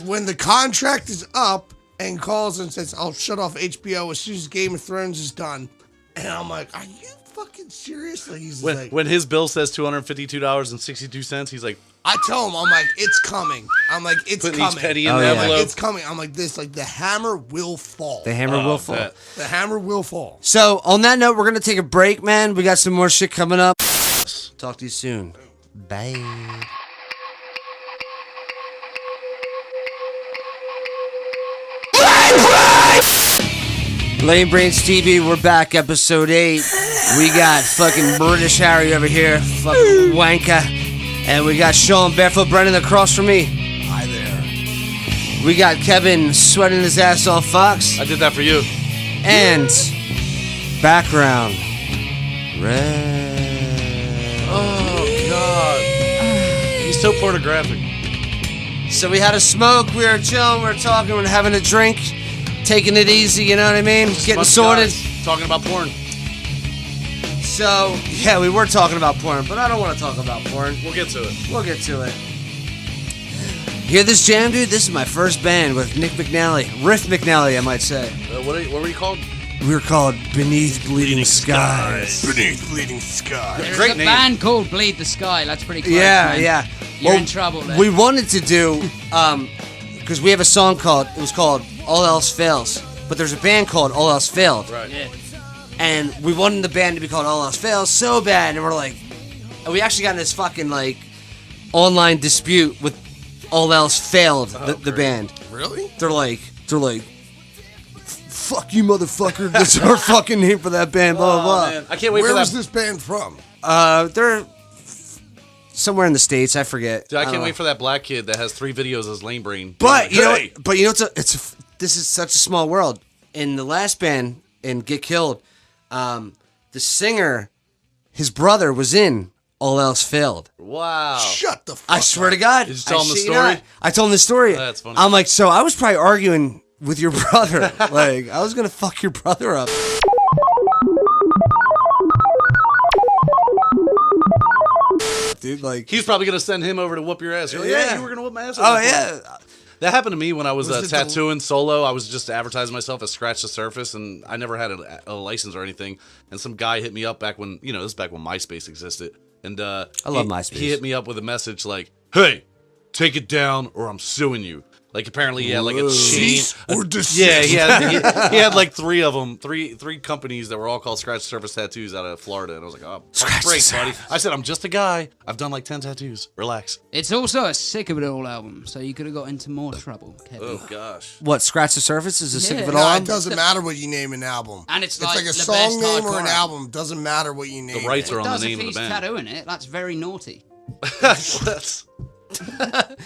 When the contract is up, and calls and says, I'll shut off HBO as soon as Game of Thrones is done. And I'm like, are you fucking serious? Like, he's like, when his bill says $252.62, he's like, I tell him, I'm like, it's coming. I'm like, it's putting coming. each penny in the envelope. It's coming. I'm like, this, like, the hammer will fall. The hammer will fall. Bet. The hammer will fall. So, on that note, we're going to take a break, man. We got some more shit coming up. Talk to you soon. Bye. LameBrainsTV, we're back, episode 8. We got fucking British Harry over here, fucking wanker. And we got Sean Barefoot Brennan across from me. Hi there. We got Kevin sweating his ass off Fox. I did that for you. And background red. Oh, God. He's so pornographic. So we had a smoke, we were chilling, we were talking, we were having a drink, taking it easy, you know what I mean? Getting sorted. Talking about porn. So, yeah, we were talking about porn, but I don't want to talk about porn. We'll get to it. We'll get to it. Hear this jam, dude? This is my first band with Nick McNally. Riff McNally, I might say. What were you called? We were called Beneath Bleeding Skies. Beneath Bleeding Skies. There's Great a name. band called Bleed the Sky. That's pretty close, Yeah, man. yeah. You're in trouble there. We wanted to do, because we have a song it was called All Else Fails, but there's a band called All Else Failed. Right. Yeah. And we wanted the band to be called All Else Fails so bad, and we're like, and we actually got in this fucking, like, online dispute with All Else Failed, the band. Really? They're like, fuck you, motherfucker. That's our fucking name for that band, blah, blah, Man, I can't wait Where for that. was this band from? blah. They're somewhere in the States, I forget. Dude, I can't don't wait know. for that black kid that has 3 videos as Lame Brain. But, you know, Hey! this is such a small world. In the last band, in Get Killed, the singer, his brother was in All Else Failed. Wow. Shut the fuck I swear to God. Did you tell him the shit you story? not. I told him the story. That's funny. I'm like, so I was probably arguing with your brother. Like, I was going to fuck your brother up. Dude, like... He's probably going to send him over to whoop your ass. You're like, Yeah. you were going to whoop my ass. Oh, yeah. That happened to me when I was, Was it tattooing solo. I was just advertising myself as Scratch the Surface, and I never had a license or anything. And some guy hit me up back when, this is back when MySpace existed. And I love MySpace. He hit me up with a message like, hey, take it down or I'm suing you. Like, apparently he had like a chain. Cease or desist. Yeah, he had like 3 of them, three companies that were all called Scratch Surface Tattoos out of Florida. And I was like, oh, Scratch break, the buddy. Surface. I said, I'm just a guy. I've done like 10 tattoos. Relax. It's also a Sick of It All album, so you could have got into more trouble, Kevin. Oh, gosh. What, Scratch the Surface? Is the sick of it Yeah. all? No, it doesn't matter what you name an album. And it's like like a the song best name or an hardcore album. Doesn't matter what you name. The rights It are on does the if name of he's the band. tattooing it. That's very naughty. That's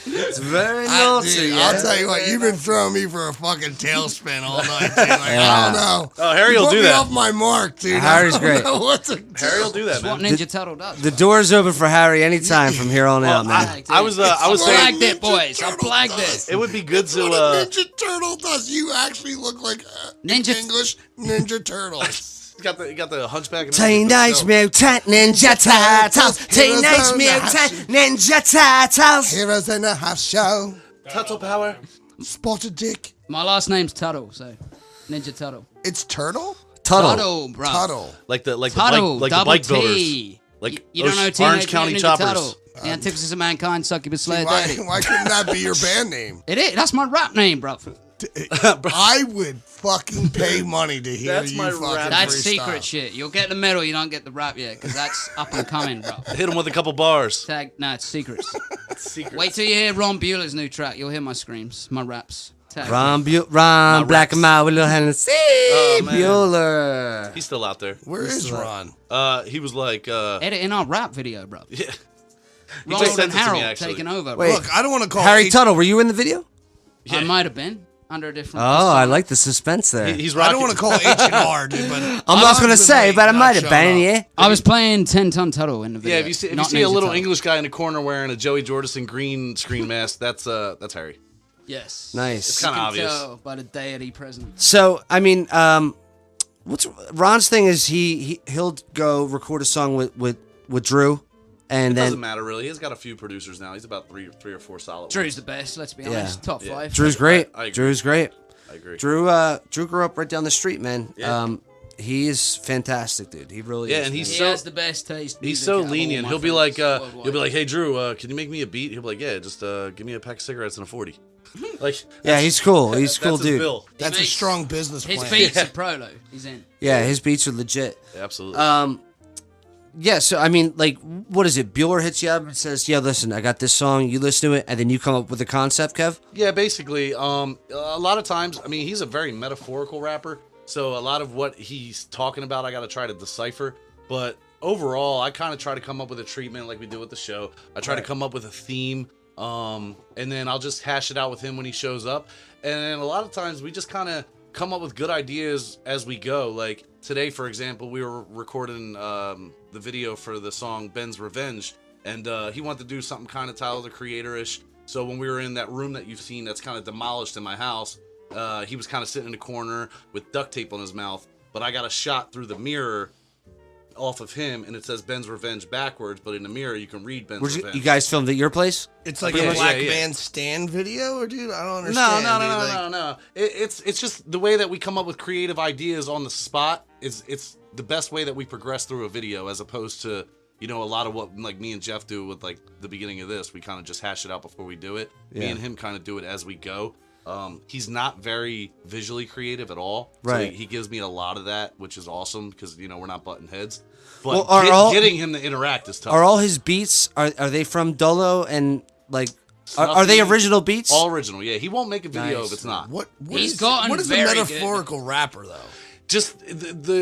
It's very Dude, I'll tell you what, you've been throwing me for a fucking tailspin all night, dude. Like, I don't know. Oh, Harry You will put do me that. off my mark, dude. Harry's I don't great. know what to do. Harry will do that, That's what man. Ninja Turtle does. The door's open for Harry anytime from here on out, man. I was saying Blagged it, boys. I blagged it. it would be good That's to what a Ninja Turtle does. You actually look like Ninja- English Ninja Turtle. you got the hunchback. Teenage Mutant Ninja Turtles. Teenage Mutant Ninja Turtles. Heroes in a half show. Turtle power. Spotted dick. My last name's Tuttle, so Ninja Tuttle. It's Turtle? Tuttle, bro. Tuttle. Like the Tuttle, bike, like the double bike T. builders. Like you don't know Orange Teenage County Mutant Ninja Choppers. Turtle. The Antithesis of Mankind, Succubus Slayer Why, Daddy. why couldn't that be your band name? It is. That's my rap name, bro. I would fucking pay money to hear That's you my fucking rap. That's freestyle. secret shit. You'll get the middle, you don't get the rap yet, because that's up and coming, bro. Hit him with a couple bars. No, it's secrets. Secret. Wait till you hear Ron Bueller's new track. You'll hear my screams, my raps. Tag. Ron Black and Mild with Lil Hennessy. man. Bueller. He's still out there. Where is Ron? He was like, Editing our rap video, bro. yeah. He Ronald just sent and it to me, Harold actually. taking over. Wait. Look, I don't want to call Harry Tuttle, were you in the video? I might have been under a different. Oh, I like the suspense there. He's I rocking. don't want to call H&R, dude, but I'm not going to say, but I might have been, yeah. I was playing 10-ton Tuttle in the video. Yeah, if you see not a Ninja little Tuttle. English guy in the corner wearing a Joey Jordison green screen mask, that's Harry. Yes. Nice. It's kind of You can obvious. tell by the deity present. So, I mean, what's Ron's thing is he'll go record a song with Drew, and It then doesn't matter really. He's got a few producers now. He's about three or four solid. Drew's ones. the best. Let's be Yeah. honest. Top Yeah. 5. Drew's great. I agree. Drew's great. I agree. Drew grew up right down the street, man. Yeah. He is fantastic, dude. He really Yeah, is. and man. he's He so has the best taste. he's music so out of all lenient. my He'll be friends like, worldwide. hey Drew, can you make me a beat? He'll be like, yeah, just give me a pack of cigarettes and a 40. Like, Yeah, he's cool. He's a cool that's his dude. bill. that's a makes- strong business His plan. beats are pro, though. He's in. Yeah, his beats are legit. Absolutely. Yeah, so I mean, like, what is it? Bueller hits you up and says, "Yeah, listen, I got this song. You listen to it, and then you come up with a concept, Kev." Yeah, basically. A lot of times, I mean, he's a very metaphorical rapper, so a lot of what he's talking about, I got to try to decipher. But overall, I kind of try to come up with a treatment like we do with the show. I try to come up with a theme, and then I'll just hash it out with him when he shows up. And then a lot of times, we just kind of come up with good ideas as we go. Like today, for example, we were recording the video for the song Ben's Revenge, and he wanted to do something kind of Tyler the Creator-ish. So when we were in that room that you've seen that's kind of demolished in my house, he was kind of sitting in a corner with duct tape on his mouth, but I got a shot through the mirror off of him, and it says Ben's Revenge backwards, but in the mirror you can read Ben's Revenge. You guys filmed at your place? It's like Yeah, a black yeah. man stand video, or dude, I don't No, understand. no, dude. no, Like, no. It's just the way that we come up with creative ideas on the spot. It's the best way that we progress through a video, as opposed to, you know, a lot of what like me and Jeff do with like the beginning of this. We kind of just hash it out before we do it. Me Yeah. and him kind of do it as we go. He's not very visually creative at all. Right. So he gives me a lot of that, which is awesome because, you know, we're not butting heads. But Well, are getting him to interact is tough. Are all his beats are they from Dolo and like are they Snuffy, original beats? All original, yeah. He won't make a video Nice. if it's not. what He's is, gotten what is the very good. metaphorical rapper though? Just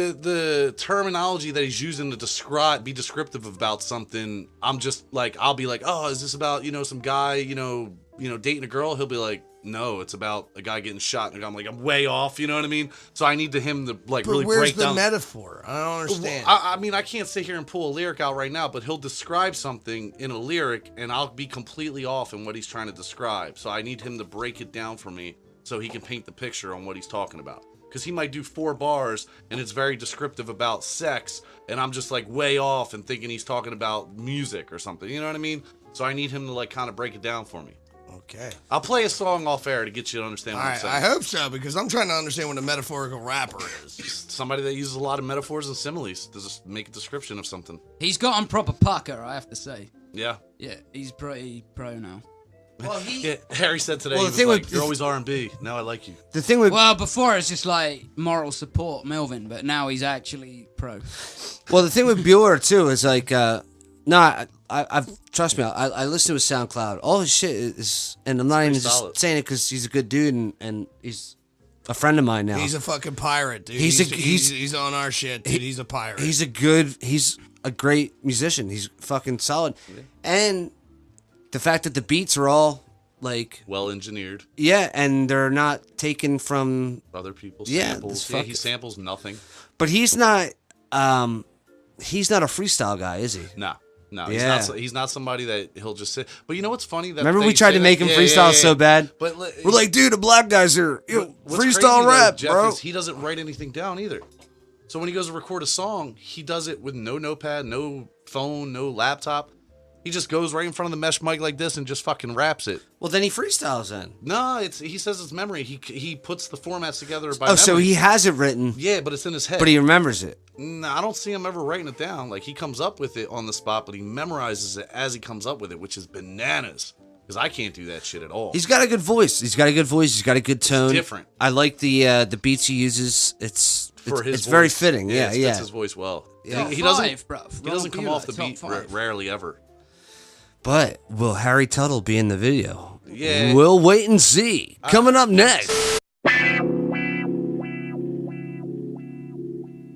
the terminology that he's using to be descriptive about something. I'm just like, I'll be like, oh, is this about, you know, some guy, you know, dating a girl? He'll be like, no, it's about a guy getting shot. And I'm like, I'm way off, you know what I mean? So I need him to like But really where's break the down. metaphor? I don't understand. I mean, I can't sit here and pull a lyric out right now, but he'll describe something in a lyric, and I'll be completely off in what he's trying to describe. So I need him to break it down for me so he can paint the picture on what he's talking about. Because he might do 4 bars, and it's very descriptive about sex, and I'm just like way off and thinking he's talking about music or something. You know what I mean? So I need him to like kind of break it down for me. Okay. I'll play a song off air to get you to understand All what I'm right, saying. I hope so, because I'm trying to understand what a metaphorical rapper is. Somebody that uses a lot of metaphors and similes to just make a description of something. He's gotten proper pucker, I have to say. Yeah. Yeah, he's pretty pro now. Well, Yeah, Harry said today, Well, he the was thing like, with- you're always R&B. Now I like you. the thing with Well, before it's just like moral support Melvin, but now he's actually pro. the thing with Bueller too is like I've trust me, I listen to his SoundCloud. All his shit is, and I'm not even just solid. saying it because he's a good dude and he's a friend of mine now. He's a fucking pirate, dude. He's He's on our shit, dude. He's a pirate. He's a great musician. He's fucking solid. And the fact that the beats are all like, Well engineered. yeah, and they're not taken from, Other people's Yeah, samples. this Yeah, fuck- he samples nothing. but he's not a freestyle guy, is he? No. Yeah. He's not somebody that he'll just sit. But you know what's funny? That Remember they we tried say to make him that- freestyle so bad? But We're like, dude, the black guys are what's freestyle crazy, rap, though, Jeff, bro. is he doesn't write anything down either. So when he goes to record a song, he does it with no notepad, no phone, no laptop. He just goes right in front of the mesh mic like this and just fucking raps it. Well, then he freestyles then. No, he says it's memory. He puts the formats together by Oh, memory. so he has it written. Yeah, but it's in his head. But he remembers it. No, I don't see him ever writing it down. Like, he comes up with it on the spot, but he memorizes it as he comes up with it, which is bananas. Because I can't do that shit at all. He's got a good voice. He's got a good tone. It's different. I like the beats he uses. It's very fitting. Yeah, it fits his voice well. Yeah. He doesn't come off the beat rarely ever. But will Harry Tuttle be in the video? Yeah. We'll wait and see. Coming up next.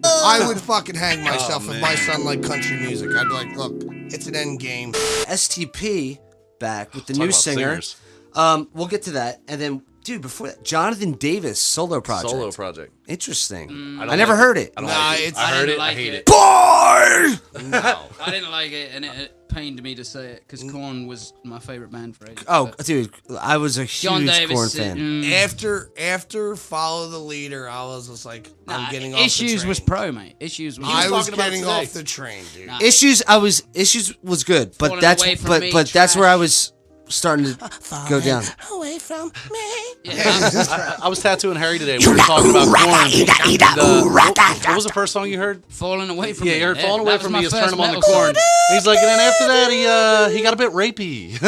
I would fucking hang myself if my son liked country music. I'd be like, look, it's an end game. STP back with the Talk new about singer. singers. We'll get to that. And then, dude, before that, Jonathan Davis, solo project. Interesting. I I never heard it. I don't Nah, like it. it's- I heard didn't it. I like hate it. it. Boy! I didn't like it, and it pained me to say it because Korn was my favorite band for ages. Oh, but dude, I was a John huge Davis. Korn fan. After Follow the Leader, I was just like, I'm getting off Issues the train. was pro, mate. Issues was. I was talking about getting today. off the train, dude. Nah. Issues was good, but Falling that's away from me, that's trash. where I was starting to go down. Away from me. Yeah, I was tattooing Harry today. We were talking about Korn. What was the first song you heard? falling away from Yeah, me. you heard Falling Away that was from my Me. Just first turn him on the metal Korn. song. He's like, and then after that, he got a bit rapey.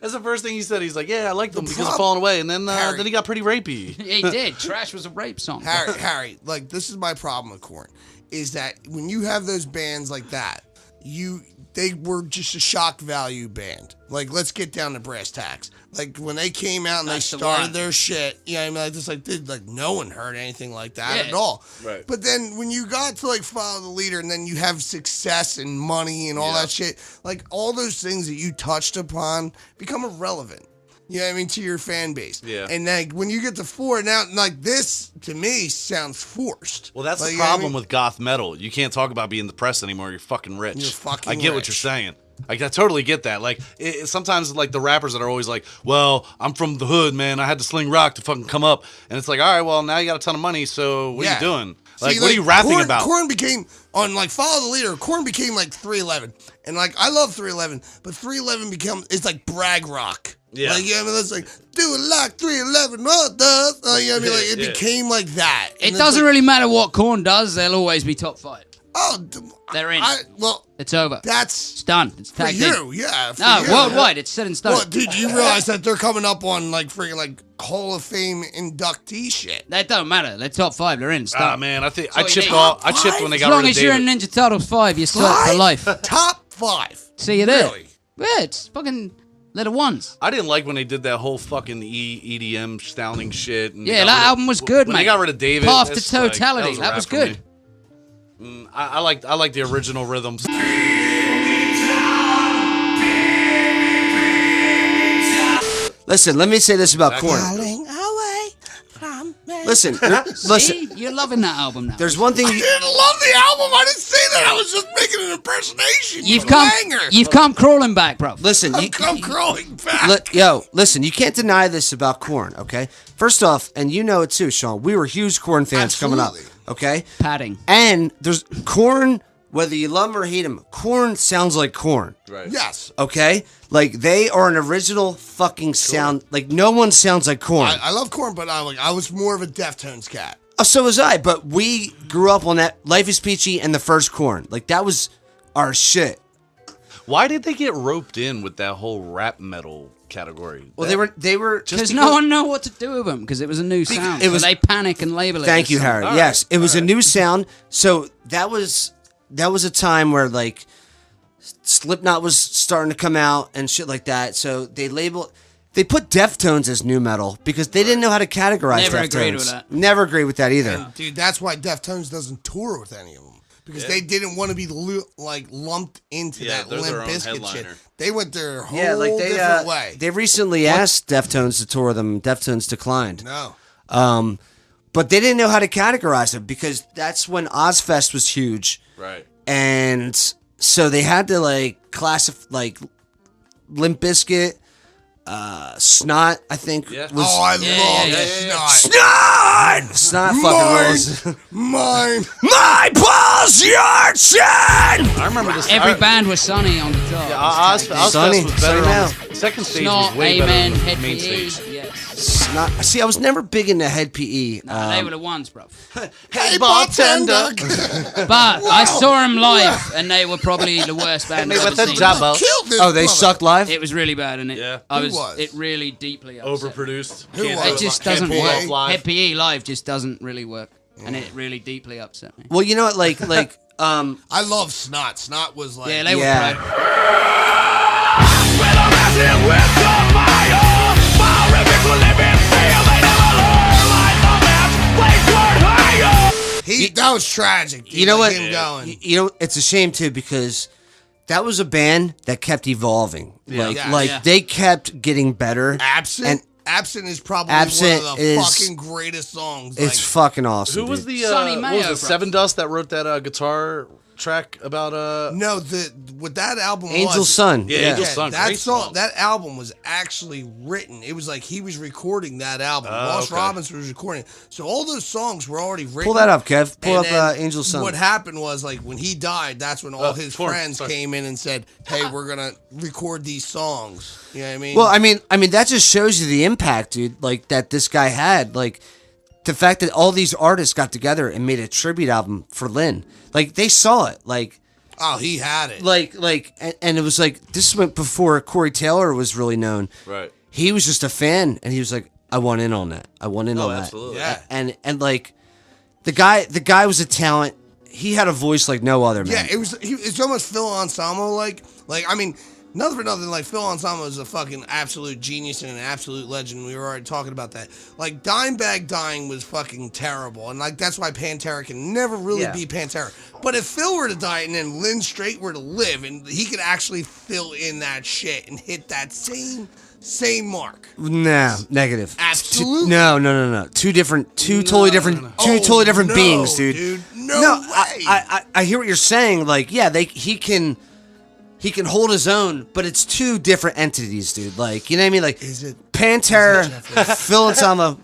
That's the first thing he said. He's like, yeah, I liked them because of Falling Away. And then Harry. he got pretty rapey. He did. Trash was a rape song. Harry, like, this is my problem with Korn, is that when you have those bands like that, they were just a shock value band. Like, let's get down to brass tacks. Like, when they came out and That's they the started one. their shit, you know what I mean? Like, just like, dude, like, no one heard anything like that Yeah. at all. Right. But then when you got to, like, Follow the Leader and then you have success and money and all that shit, like, all those things that you touched upon become irrelevant. You know what I mean? To your fan base. Yeah. And like when you get to 4 now, like this to me sounds forced. Well, that's Like, the you know what I problem mean? with goth metal. You can't talk about being depressed anymore. You're fucking rich. You're fucking I get what rich. you're saying. Like, I totally get that. Like, sometimes, like, the rappers that are always like, well, I'm from the hood, man. I had to sling rock to fucking come up. And it's like, all right, well, now you got a ton of money, so what are you doing? Like, See, what are you rapping Korn, about? Korn became, on like Follow the Leader, Korn became like 311. And like, I love 311, but 311 it's like brag rock. Yeah. Like, you know what I mean? It's like, do it like 311, what does? You know what I mean? Like, it became like that. And It it's doesn't like, really matter what Korn does; they'll always be top 5. Oh, They're in. Well, It's over. that's It's done. It's for tagged you, in. yeah. For No, you. worldwide, it's set in stone. Well, dude, you realize that they're coming up on like freaking like Hall of Fame inductee shit. That don't matter. They're top 5. They're in. It's Ah, done. man, I think all I you chipped need. off. I chipped when they As got long rid as of you're David. in Ninja Turtles 5, you're set for life. Top 5. See you there. Really? Yeah, it's fucking little ones. I didn't like when they did that whole fucking EDM sounding shit. And they Yeah, got that rid of- album was good, when mate. they got rid of David. Path to it's like, Totality. a That wrap was for good. me. I like the original rhythms. Listen, let me say this about Korn. Away from me. Listen, See? You're loving that album now. There's one thing. I didn't love the album. I didn't say that. I was just making an impersonation. You've come crawling back, bro. Listen, I'm crawling back. listen, you can't deny this about Korn, okay? First off, and you know it too, Sean, we were huge Korn fans coming up, Absolutely. okay? Padding. And there's Korn, whether you love him or hate him, Korn sounds like Korn, Right. Yes. okay? Like, they are an original fucking sound. Like, no one sounds like Korn. I love Korn, but I was more of a Deftones cat. Oh, so was I, but we grew up on that Life is Peachy and the first Korn. Like, that was our shit. Why did they get roped in with that whole rap metal category? Well, they were just Because no one knew what to do with them because it was a new sound. it was- so they panic and label it. Thank as you, something. Harry. All Yes, right, it was a new sound. So that was a time where like Slipknot was starting to come out and shit like that. So they put Deftones as new metal because they didn't know how to categorize Never Deftones. agreed with that. Never agreed with that either. Dude, that's why Deftones doesn't tour with any of them. Because they didn't want to be lumped into that they're their Limp own Bizkit shit. headliner. They went their whole Yeah, like different way. they recently asked Deftones to tour them. Deftones declined. No. But they didn't know how to categorize them because that's when Ozfest was huge. Right. And so they had to like classify like Limp Bizkit, Snot, I think. Yeah. Was, I love Snot. Snot fucking rules. Mine. My balls, your chin! I remember this. Every band was Sonny on guitar. Yeah, Ozfest Sonny, was better. Sonny On second stage Snot, was way Amen, better Head than main PE. stage. Yes. Snot. See, I was never big into head PE. They were the ones, bro. Hey, bartender. But I saw them live, and they were probably the worst band Hit me I've with ever the seen. jabba. Killed this Oh, they brother. sucked live? It was really bad, and it. Yeah. I Who was. was? It really deeply upset. Overproduced. Who Can't was? do It just can't doesn't pull work. off live. Head PE live just doesn't really work, and it really deeply upset me. Well, you know what? Like, I love Snot. Snot was like. Yeah, they Yeah. were pro. That was tragic. Dude, you know like what? Him going. You know, it's a shame too because that was a band that kept evolving. Yeah. Like, Yeah. like Yeah. they kept getting better. Absent. And Absent is probably Absent one of the is- fucking greatest songs. it's fucking awesome. Who was dude. the Sonny what Mayo, was it, bro. Seven Dust that wrote that guitar track about no, what that album Angel was. Sun? Yeah, Angel Sun. that Great song, song. that album was actually written. It was like he was recording that album. Ross okay. Robinson was recording it. So all those songs were already written. Pull that up, Kev. Pull And up then Angel Sun. What happened was like when he died, that's when all his sorry, friends sorry. came in and said, "Hey, we're gonna record these songs." You know what I mean? Well, I mean, that just shows you the impact, dude. Like that this guy had. Like the fact that all these artists got together and made a tribute album for Lynn. Like they saw it. Like he had it. and it was like this went before Corey Taylor was really known. Right. He was just a fan, and he was like, "I want in on that. I want in on absolutely. that." Yeah. And like the guy was a talent. He had a voice like no other, man. Yeah, it's almost Phil Anselmo like I mean, nothing for nothing, like Phil Anselmo is a fucking absolute genius and an absolute legend. We were already talking about that. Like Dimebag dying was fucking terrible, and like that's why Pantera can never really Yeah. be Pantera. But if Phil were to die and then Lynn Straight were to live, and he could actually fill in that shit and hit that same mark. No, negative. Absolutely. No. Two totally different No, beings, dude. No way. I hear what you're saying. Like, yeah, he can hold his own, but it's two different entities, dude. Like, you know what I mean? Like, Is it Pantera, Phil Anselmo.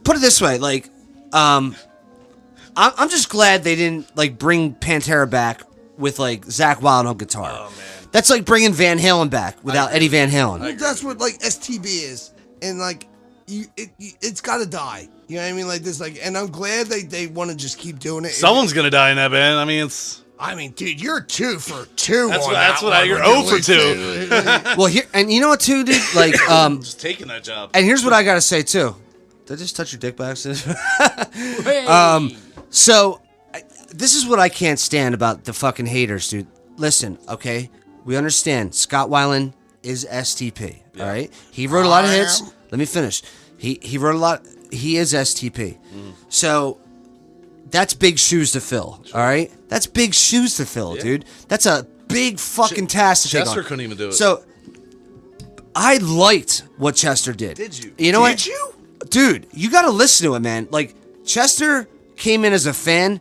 Put it this way, like, I'm just glad they didn't like bring Pantera back with like Zakk Wylde on guitar. Oh, man. That's like bringing Van Halen back without Eddie Van Halen. Well, that's what like STB is, and like it's got to die. You know what I mean? Like this, like, and I'm glad they want to just keep doing it. Someone's gonna die in that band. I mean, it's. I mean, dude, you're 2 for 2. That's on what- that's that what I- one. you're Like, 0 for 2. Well, here and you know what too, dude? Like, Just taking that job. and here's what I gotta say too. Did I just touch your dick by accident? Hey. So, this is what I can't stand about the fucking haters, dude. Listen, okay? We understand Scott Weiland is STP, all right? He wrote a lot of hits. Let me finish. He wrote a lot. He is STP. So, that's big shoes to fill, all right? That's big shoes to fill, dude. That's a big fucking task to take on. Chester couldn't even do it. So, I liked what Chester did. Did you? You know what? Did you? Dude, you gotta listen to it, man. Like, Chester came in as a fan.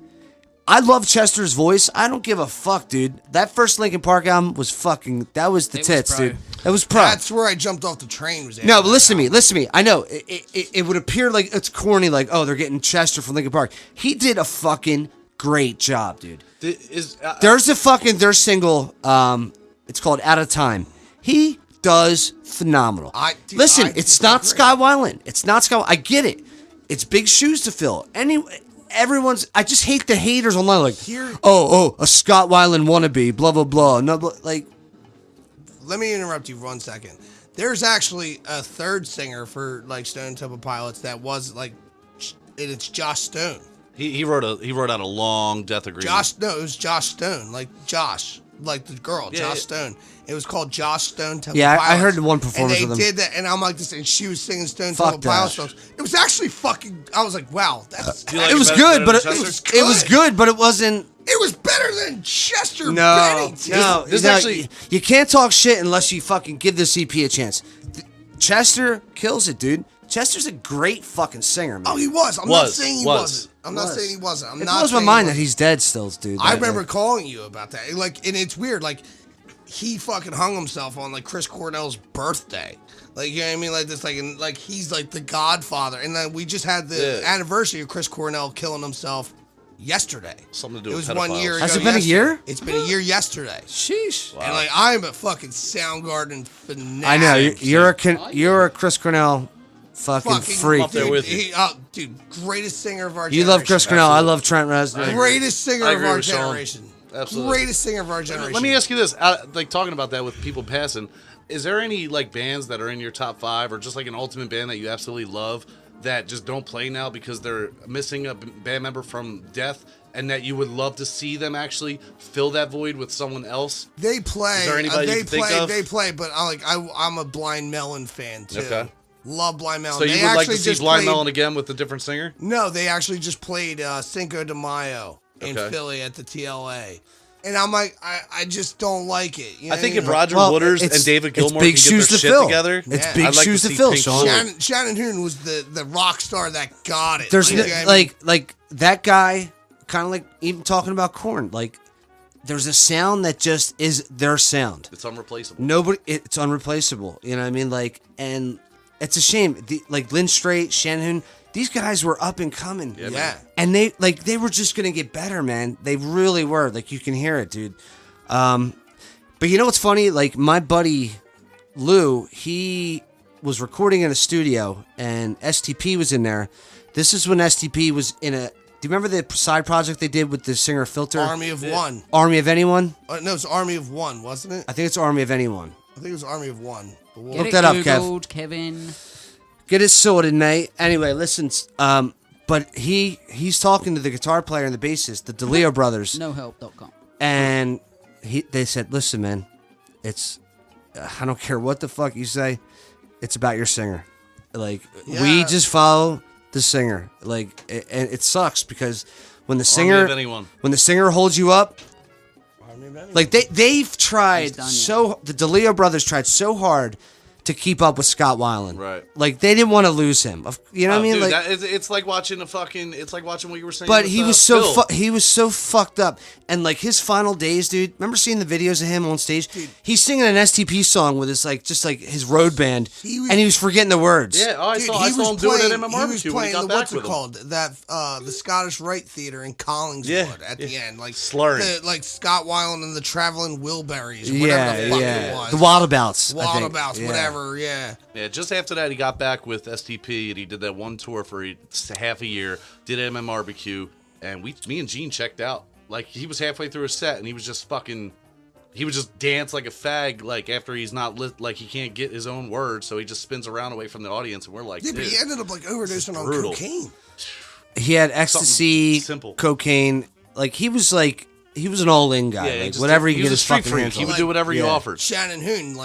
I love Chester's voice. I don't give a fuck, dude. That first Linkin Park album was fucking, that was the It was tits, pro. dude. That was pro. That's where I jumped off the train. Was No, but listen to me. I know, it would appear like it's corny, like, oh, they're getting Chester from Linkin Park. He did a fucking great job, dude. There's their single, it's called Out of Time. He does phenomenal. Listen, it's not Scott Weiland. It's not Scott. I get it. It's big shoes to fill. Everyone's. I just hate the haters online. Like, a Scott Weiland wannabe. Blah blah blah. No, like. Let me interrupt you for 1 second. There's actually a third singer for like Stone Temple Pilots that was like, and it's Josh Stone. He wrote out a long death agreement. It was Josh Stone, like Josh, like the girl, Josh Stone. It was called Josh Stone Temple Yeah, Pilots. I heard one performance and with they him. did that, and I'm like this, and she was singing Stone Fuck Temple Pilots that. songs. It was actually fucking. I was like, wow, that's. Do you like It was better good, than but Chester? it was good, but it wasn't. It was better than Chester No, Bennington. no, This no, actually- you can't talk shit unless you fucking give this EP a chance. Chester kills it, dude. Chester's a great fucking singer, man. Oh, he was. I'm not saying he wasn't. I'm not saying he wasn't. I'm It not blows my saying he mind that wasn't. he's dead still, dude. I remember calling you about that. Like, and it's weird. Like, he fucking hung himself on like Chris Cornell's birthday. Like, you know what I mean? Like this, like he's like the godfather. And then we just had the anniversary of Chris Cornell killing himself yesterday. Something to do It with was 1 year ago. Has it been a year? It's been a year yesterday. Sheesh. Wow. And like I'm a fucking Soundgarden fanatic. I know you're a Chris Cornell fucking freak. up there Dude, with you. dude, greatest singer of our You generation. love Chris Cornell. I love Trent Reznor. Greatest singer I of agree our with Sean. generation. Absolutely. Greatest singer of our generation. Let me ask you this: like talking about that with people passing, is there any like bands that are in your top 5, or just like an ultimate band that you absolutely love that just don't play now because they're missing a band member from death, and that you would love to see them actually fill that void with someone else? They play. Is there anybody you can think of? They play, but I'm a Blind Melon fan too. Okay. Love Blind Melon. So you They would like to actually see just Blind played- Melon again with a different singer? No, they actually just played Cinco de Mayo in Okay. Philly at the TLA. And I'm like, I just don't like it. You know I think what if mean? Roger Well, Waters it's- and David it's Gilmour big can get shoes their to shit fill. together, It's Yeah. big I'd like shoes to to see fill, Pink Sean. Floyd. Shannon Hoon was the rock star that got it. There's you know what I mean? like that guy, kind of like even talking about Korn. Like, there's a sound that just is their sound. It's unreplaceable. It's unreplaceable. You know what I mean? Like, and it's a shame. Like Lynn Strait, Shannon, these guys were up and coming. Yeah, yeah. And they were just gonna get better, man. They really were. Like, you can hear it, dude. But you know what's funny? Like, my buddy Lou, he was recording in a studio, and STP was in there. This is when STP was in a. Do you remember the side project they did with the singer Filter? Army of One. Army of Anyone? No, it's Army of One, wasn't it? I think it's Army of Anyone. I think it was Army of One. But we'll- Get Look it that up, Kev. Googled, Kevin. Get it sorted, mate. Anyway, listen. But he's talking to the guitar player and the bassist, the DeLeo brothers, NoHelp.com. and they said, "Listen, man, it's I don't care what the fuck you say, it's about your singer. Like, we Yeah. just follow the singer. Like, and it sucks because when the Army singer of Anyone. when the singer holds you up, like they've tried done, yeah. so the DeLeo brothers tried so hard to keep up with Scott Weiland. Right. Like, they didn't want to lose him. You know what I mean? Dude, Like, it's like watching it's like watching what you were saying. but with, he was so Phil. he was so fucked up, and like his final days, dude. Remember seeing the videos of him on stage? He's singing an STP song with his just like his road band, and he was forgetting the words. Yeah, I Dude, saw him do it at MMR he was barbecue when he playing got the back what's it with him. called? That the Scottish Rite Theater in Collingswood at the end, like Slurring. like Scott Weiland and the Traveling Wilburys, or whatever the fuck it was. The Wildabouts, I think. Wildabouts, Yeah. whatever. Yeah. Yeah, just after that, he got back with STP, and he did that one tour for half a year. Did MMRBQ, and me and Gene checked out. Like, he was halfway through his set, and he was just he would just dance like a fag. Like, after he's not like he can't get his own words, so he just spins around away from the audience, and we're like, Yeah, but dude, he ended up like overdosing on brutal. cocaine. He had ecstasy, simple. cocaine. Like, he was an all-in guy. Yeah, he like, just whatever he he could get was a his street fucking freak. hands He on. would do whatever you Yeah. offered. Shannon Hoon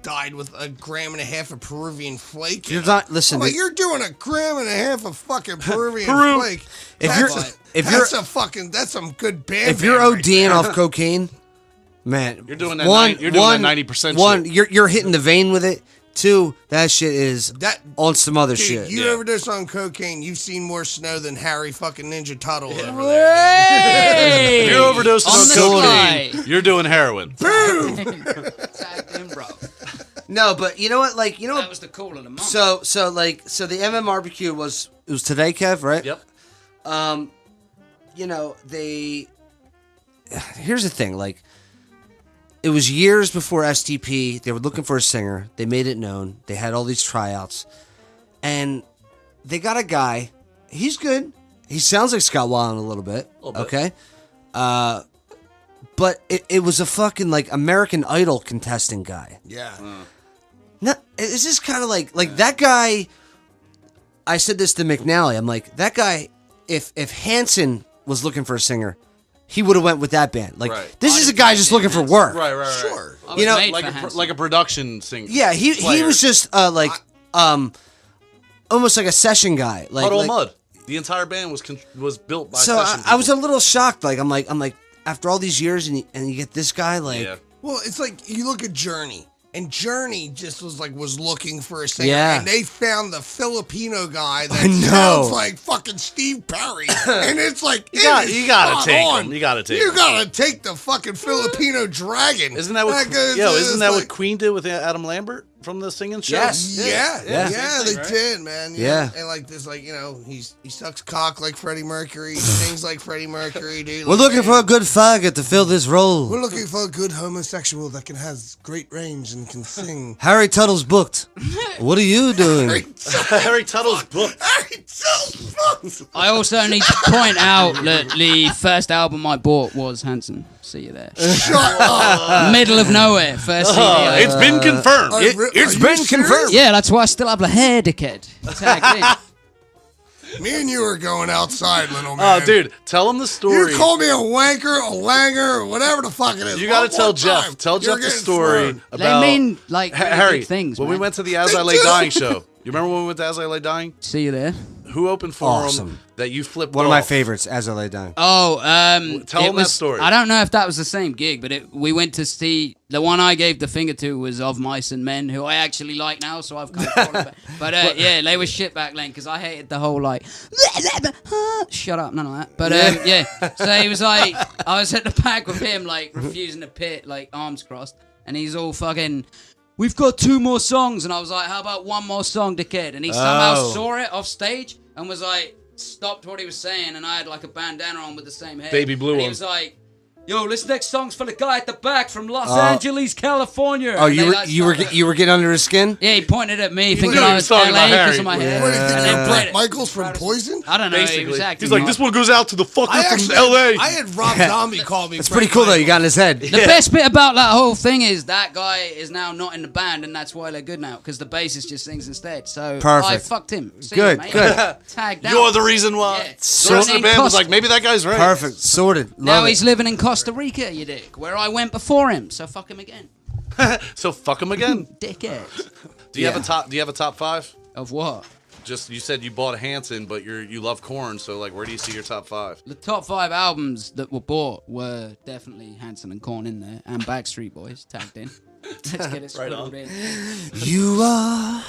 died with a gram and a half of Peruvian flake. You're not listen. I'm like, to- you're doing a gram and a half of fucking Peruvian Peru. flake. If That's some good band. if you're right ODing there. off cocaine, man, You're doing that. You're doing that 90% One, shit. you're hitting the vein with it. Two, that shit is on some other Dude, shit. you Yeah. overdose on cocaine, you've seen more snow than Harry fucking Ninja Tuttle over there. Hey! If you're overdosing On on the cocaine, you're doing heroin. Tag him, bro. No, but you know what? Like, you know That what? was the call of the month. So the MMRBQ was today, Kev, right? Yep. You know, here's the thing, like, it was years before STP. They were looking for a singer. They made it known. They had all these tryouts. And they got a guy. He's good. He sounds like Scott Weiland a little bit. Okay? But it was a fucking, like, American Idol contesting guy. Yeah. No, it's just kind of like that guy. I said this to McNally. I'm like, that guy, if Hanson was looking for a singer, he would have went with that band. Like, Right. this is a guy just looking for work. Right. Sure. I was you know, made Like for a, Hanson. like a production singer. Yeah, he was just almost like a session guy. Like, Puddle like Mud. The entire band was built by so session I was a people. little shocked. Like, I'm like after all these years and you get this guy, like, Yeah. Well, it's like you look at Journey, And Journey just was looking for a singer, Yeah. and they found the Filipino guy that I know. sounds like fucking Steve Perry, and it's like You gotta take him. You gotta take You him. gotta take the fucking Filipino dragon. Isn't that what? goes- Isn't that it's what Queen did with Adam Lambert from the singing show? Yes. Yeah, Same they thing, right? did, man. Yeah. And like this, he sucks cock like Freddie Mercury, he sings like Freddie Mercury, dude. We're looking for a good faggot to fill this role. We're looking for a good homosexual that has great range and can sing. Harry Tuttle's booked. What are you doing? Harry Tuttle's book. I also need to point out that the first album I bought was Hanson. See you there. Shut up. Middle of nowhere. First CD. It's been confirmed. It's been confirmed. Yeah, that's why I still have the hair, dickhead. Tagged in. Me and you are going outside, little man. Oh, dude, tell him the story. You call me a wanker, a langer, or whatever the fuck it is. You gotta One tell more Jeff. time. Tell You're Jeff the getting story thrown. about. They mean like really Harry. big things. When man. we went to the As I Lay Dying show, you remember when we went to As I Lay Dying? See you there. Who opened for Awesome. him that you flipped? One of my off? favorites, As I Lay Dying. Oh, Tell it him that was, story. I don't know if that was the same gig, but we went to see the one I gave the finger to was Of Mice and Men, who I actually like now, so I've kind of fallen back. But yeah, they were shit back then because I hated the whole like shut up, none of that. But yeah, so he was like, I was at the back with him like refusing to pit, like arms crossed, and he's all fucking. We've got 2 more songs, and I was like, how about 1 more song, dickhead? And he somehow saw it off stage and was like, stopped what he was saying, and I had like a bandana on with the same hair. Baby blue and he one. was like, yo, this next song's for the guy at the back from Los Angeles, California. Oh, And they, like, you were started- getting under his skin? Yeah, he pointed at me thinking knew he I was was talking LA about because Harry. of my hair. What do you think? And then Brett played it. Michaels from Poison? I don't know, he was Basically, acting he's like, hard. this one goes out to the fucker I from actually, L.A. I had Rob Zombie call me. It's pretty cool, though. You got in his head. The best bit about that whole thing is that guy is now not in the band, and that's why they're good now, because the bassist just sings instead. So I Perfect. fucked him. See Good, you, mate. good. Tagged out. You're the reason why. Yeah. The rest of the band was like, maybe that guy's right. Perfect. Sorted. Love Now it. he's living in Costa Rica, you dick, where I went before him. So fuck him again, So fuck him again. dickhead. Do you have a top? Do you have a top 5? Of what? Just you said you bought a Hanson, but you love Korn, so like, where do you see your top 5? The top 5 albums that were bought were definitely Hanson and Korn in there, and Backstreet Boys tagged in. Let's get it Right on. in. You are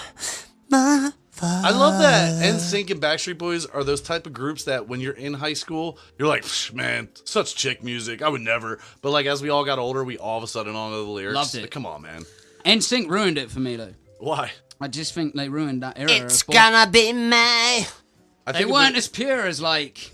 my I love that NSYNC and Backstreet Boys are those type of groups that when you're in high school, you're like, "Psh, man, such chick music. I would never. But like as we all got older, we all of a sudden all know the lyrics. Loved it. Like, come on, man. NSYNC ruined it for me though. Why? I just think they ruined that era. It's of pop. gonna be me. I They think weren't as pure as like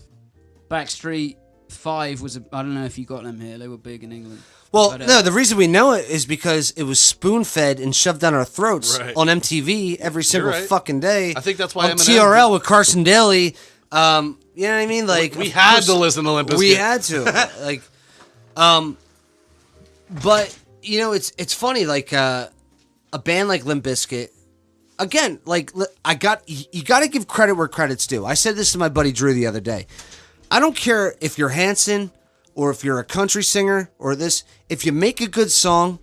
Backstreet 5 was. I don't know if you got them here. They were big in England. Well, But, no, the reason we know it is because it was spoon-fed and shoved down our throats Right. on MTV every single right. fucking day. I think that's why on Eminem TRL with Carson Daly. You know what I mean? Like we of had course, to listen to Limp Bizkit. We had to. Like, but you know, it's funny. Like a band like Limp Bizkit. Again, like you got to give credit where credit's due. I said this to my buddy Drew the other day. I don't care if you're Hanson or if you're a country singer or this. If you make a good song,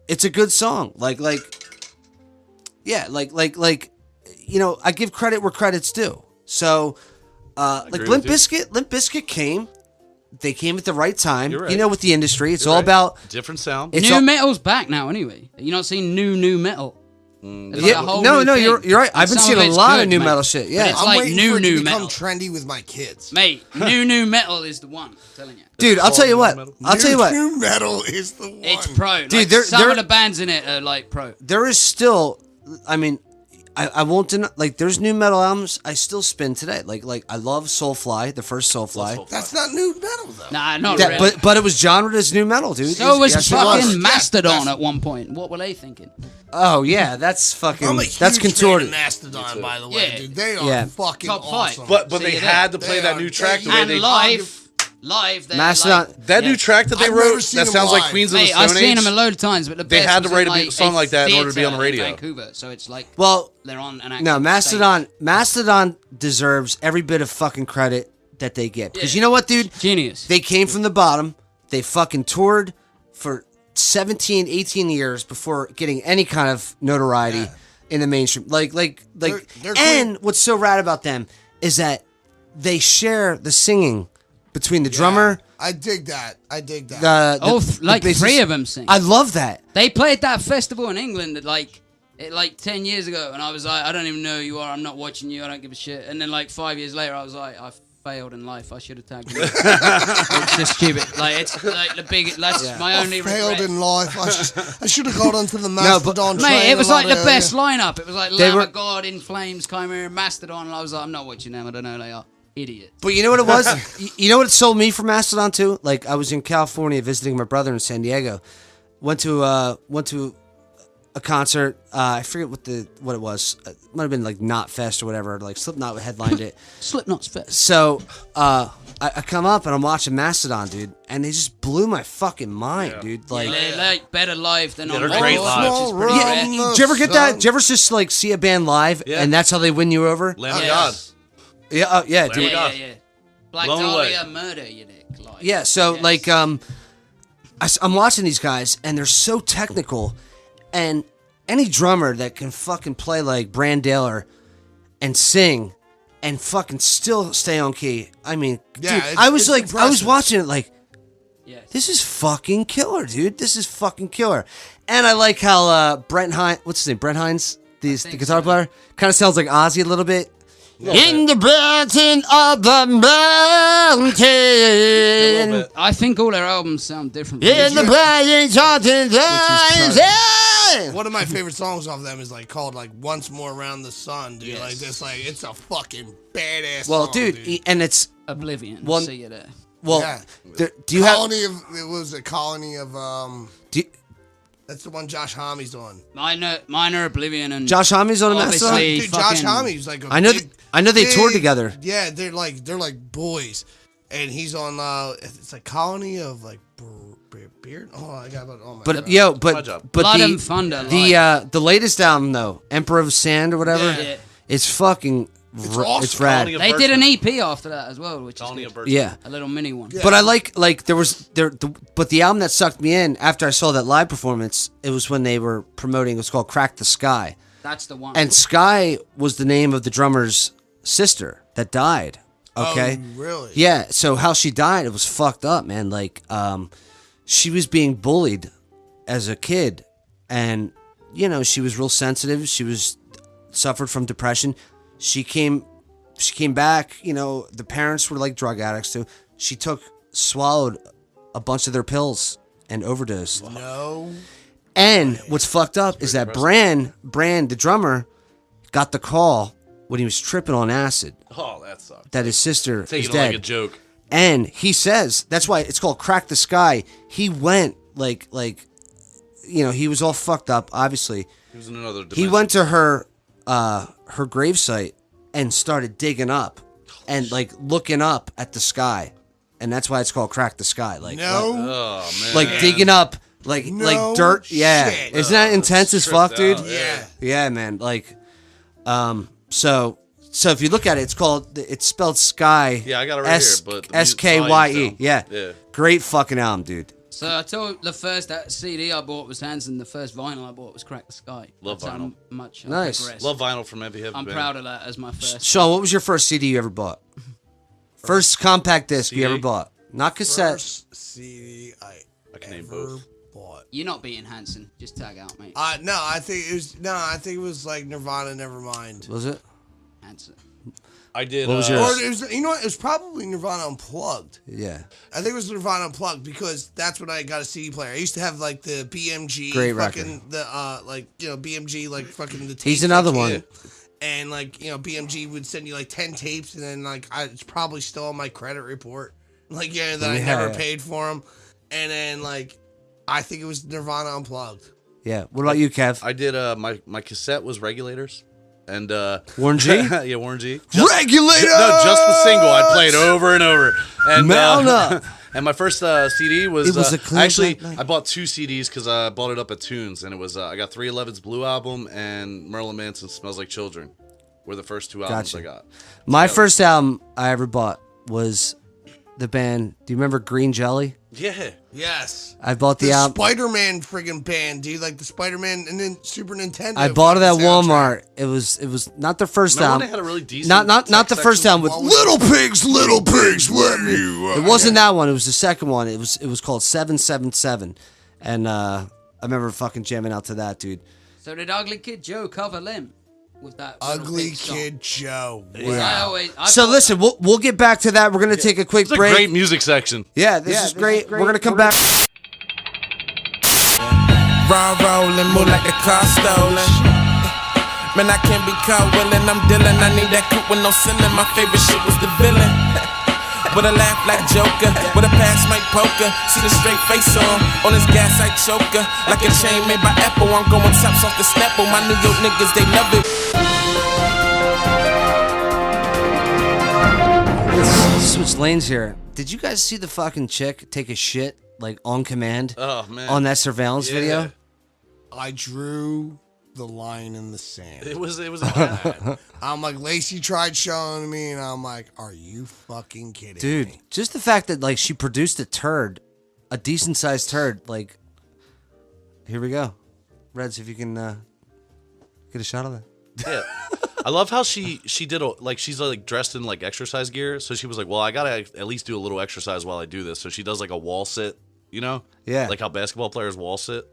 it's a good song. Like you know, I give credit where credit's due. So, like agree Limp with you. Bizkit came. They came at the right time. You're right. You know, with the industry, it's You're all right. about. different sound. It's New all- metal's back now anyway. You not seeing new metal. It's like Yeah, a whole no, new no, thing. you're right. I've been Some seeing of a it's lot good, of new mate. metal shit. Yeah, But it's I'm like waiting new for it to new become metal. trendy with my kids. Mate, new metal is the one. I'm telling you. dude, I'll tell you what. metal. I'll tell you what. New metal is the one. It's pro. Dude, Like, some there- of the bands in it are like pro. There is still. I mean, I won't deny. Like, there's new metal albums I still spin today. Like I love Soulfly, the first Soulfly. That's not new metal though. Nah, not That, really. but it was genred as new metal, dude. so was Yes, it fucking was. Mastodon Yes, at one point. What were they thinking? Oh yeah, that's fucking. I'm a huge That's fan contorted. of Mastodon, by the way, Yeah. dude. They are Yeah. fucking Top five. awesome. But See they you had there. to play They that are- new track the they- way And they live, they're Mastodon. like, That yeah. new track that they I've wrote never seen that them sounds like live. Queens of the Mate, Stone I've seen Age. them a load of times, but the They best had to was write in, a song like that in order to be theatre on the radio. in Vancouver, so it's like Well, they're on an actual no, stage. Mastodon deserves every bit of fucking credit that they get. Because you know what, dude? Genius. They came from the bottom. They fucking toured for 17, 18 years before getting any kind of notoriety in the mainstream. They're and what's so rad about them is that they share the singing between the drummer, I dig that. Three of them sing. I love that. They played that festival in England like 10 years ago, and I was like, I don't even know who you are. I'm not watching you. I don't give a shit. And then like 5 years later, I was like, I failed in life. I should have tagged you. It's just stupid. Like it's like the big. That's my only failed regret. in life. I should have got onto the Mastodon train. Mate, it was like the earlier. best lineup. It was like Lamb of God, In Flames, Chimera, Mastodon. And I was like, I'm not watching them. I don't know who they are. Idiot. But you know what it was? You know what it sold me for Mastodon too? Like I was in California visiting my brother in San Diego. Went to a concert. I forget what it was. It might have been like Knot Fest or whatever. Like Slipknot headlined it. Slipknot's Fest. So I come up and I'm watching Mastodon, dude, and they just blew my fucking mind, dude. Like They're like better live than on they're record, great live. which is pretty Yeah, rare. did you ever get that? Did you ever just like see a band live and that's how they win you over? Lamb of God. Yeah, yeah, dude. Yeah. Black Blown away. Dahlia murder, you dick. Like, Yeah, so yes. like I'm watching these guys and they're so technical, and any drummer that can fucking play like Brandaler and sing and fucking still stay on key. I mean, Yeah, dude, I was impressive. watching it like, Yes. this is fucking killer, dude. This is fucking killer. And I like how Brent Hines, what's his name? Brent Hines, the guitar player, kind of sounds like Ozzy a little bit. In the mountain of the mountain. I think all their albums sound different. In the mountains of One of my favorite songs off them is like called like "Once More Around the Sun," dude. Yes. Like this, like it's a fucking badass. Well, song, dude, and it's Oblivion. Well, See you there. well. Yeah. Do you have? Colony of it was a colony of Do you, that's the one Josh Homme's on. Minor Oblivion and Josh Homme's on a Mastodon? obviously Dude, Josh fucking- Homme's like a I know. big, I know they toured big- together. Yeah, they're like boys, and he's on. It's like colony of like beard. Oh, I got it. Oh my But God. My job. Blood the and Thunder. the latest album though, Emperor of Sand or whatever, Yeah. it's fucking awesome. it's rad. Colony of They did an Birchwood. EP after that as well, which Colony is of good. Birchwood. Yeah. A little mini one. But I like but the album that sucked me in after I saw that live performance, it was when they were promoting. It was called Crack the Sky, That's the one. and Sky was the name of the drummer's sister that died. Okay. Oh, really? Yeah. So how she died, it was fucked up, man. Like, she was being bullied as a kid, and she was real sensitive. She was suffered from depression. She came back. The parents were like drug addicts too. She swallowed a bunch of their pills and overdosed. No. And what's fucked up is that Brand, the drummer, got the call when he was tripping on acid Oh, that sucks. that his sister is Taking it dead. like a joke. And he says that's why it's called Crack the Sky. He went like he was all fucked up. Obviously, He was in another dimension. he went to her gravesite and started digging up and like looking up at the sky, and that's why it's called Crack the Sky. Like No. Oh, man. like digging up like No dirt. Yeah, shit. isn't that intense as tripped fuck, dude? out, Yeah. Yeah, man. Like, so if you look at it, it's spelled Sky. Yeah, I got it right here, but the SKYE. music Yeah. Yeah. Great fucking album, dude. So I told the first CD I bought was Hanson. The first vinyl I bought was Crack the Sky. Love That's how vinyl. much I Nice. progressed. Love vinyl from Heavy Heavy I'm Band. proud of that as my first. Sean, what was your first CD you ever bought? First compact disc you CD? ever bought? Not cassette. First CD I can name ever both. bought. You're not beating Hanson. Just tag out, mate. No, I think it was like Nirvana, Nevermind. Was it? Hanson. I did. What was Or yours? it was, it was probably Nirvana Unplugged. Yeah. I think it was Nirvana Unplugged because that's when I got a CD player. I used to have like the BMG, Great fucking record. the BMG like fucking the. He's tape another deck. one. And like BMG would send you like 10 tapes, and then like it's probably still on my credit report. Like that I never paid for them, and then like I think it was Nirvana Unplugged. Yeah. What about you, Kev? I did. My cassette was Regulators, and Warren G? yeah, Warren G. Regulators! No, just the single. I played over and over. And Mount up. And my first CD was, It was a clear actually black night. I bought 2 CDs because I bought it up at Tunes, and it was I got 311's Blue album and Marilyn Manson's Smells Like Children were the first 2 albums Gotcha. I got. My first album I ever bought was the band. Do you remember Green Jelly? Yeah. Yes. I bought the The album. Spider-Man friggin' band, dude. Like the Spider-Man and then Super Nintendo. I bought it at fucking soundtrack. Walmart. It was not the first Remember when album. they had a really decent not tech the first section? album with Little Pigs, let me. It wasn't that one. It was the second one. It was called 777, and I remember fucking jamming out to that, dude. So did Ugly Kid Joe cover Limp with that Ugly Pig song? Kid Joe. I So thought listen, we'll get back to that. We're gonna take a quick It's a break. great music section. Yeah, this is great. We're gonna come back. Raw rolling, move like the car stolen. Man, I can't be caught willing, I'm dealing. I need that coupe with no ceiling. My favorite shit was the villain. With a laugh like Joker, with a pass like poker. See the straight face on his gas like choker. Like a chain made by Apple, I'm going tops off the Snapple. My New York niggas, they love it. Let's switch lanes here. Did you guys see the fucking chick take a shit like on command? Oh man. On that surveillance video? I drew the line in the sand. It was a cat. I'm like, Lacey tried showing me, and I'm like, are you fucking kidding Dude, me? just the fact that like she produced a turd, a decent sized turd, like here we go. Reds, if you can get a shot of that. Yeah. I love how she did she's like dressed in like exercise gear, so she was like, well, I gotta at least do a little exercise while I do this. So she does like a wall sit, you know? Yeah. Like how basketball players wall sit.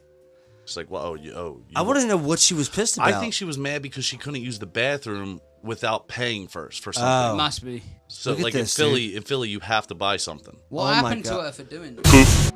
She's like, well, I want to know what she was pissed about. I think she was mad because she couldn't use the bathroom without paying first for something. Oh. It must be. So Look at like this, in Philly, you have to buy something. What Oh my happened to God. her for doing that?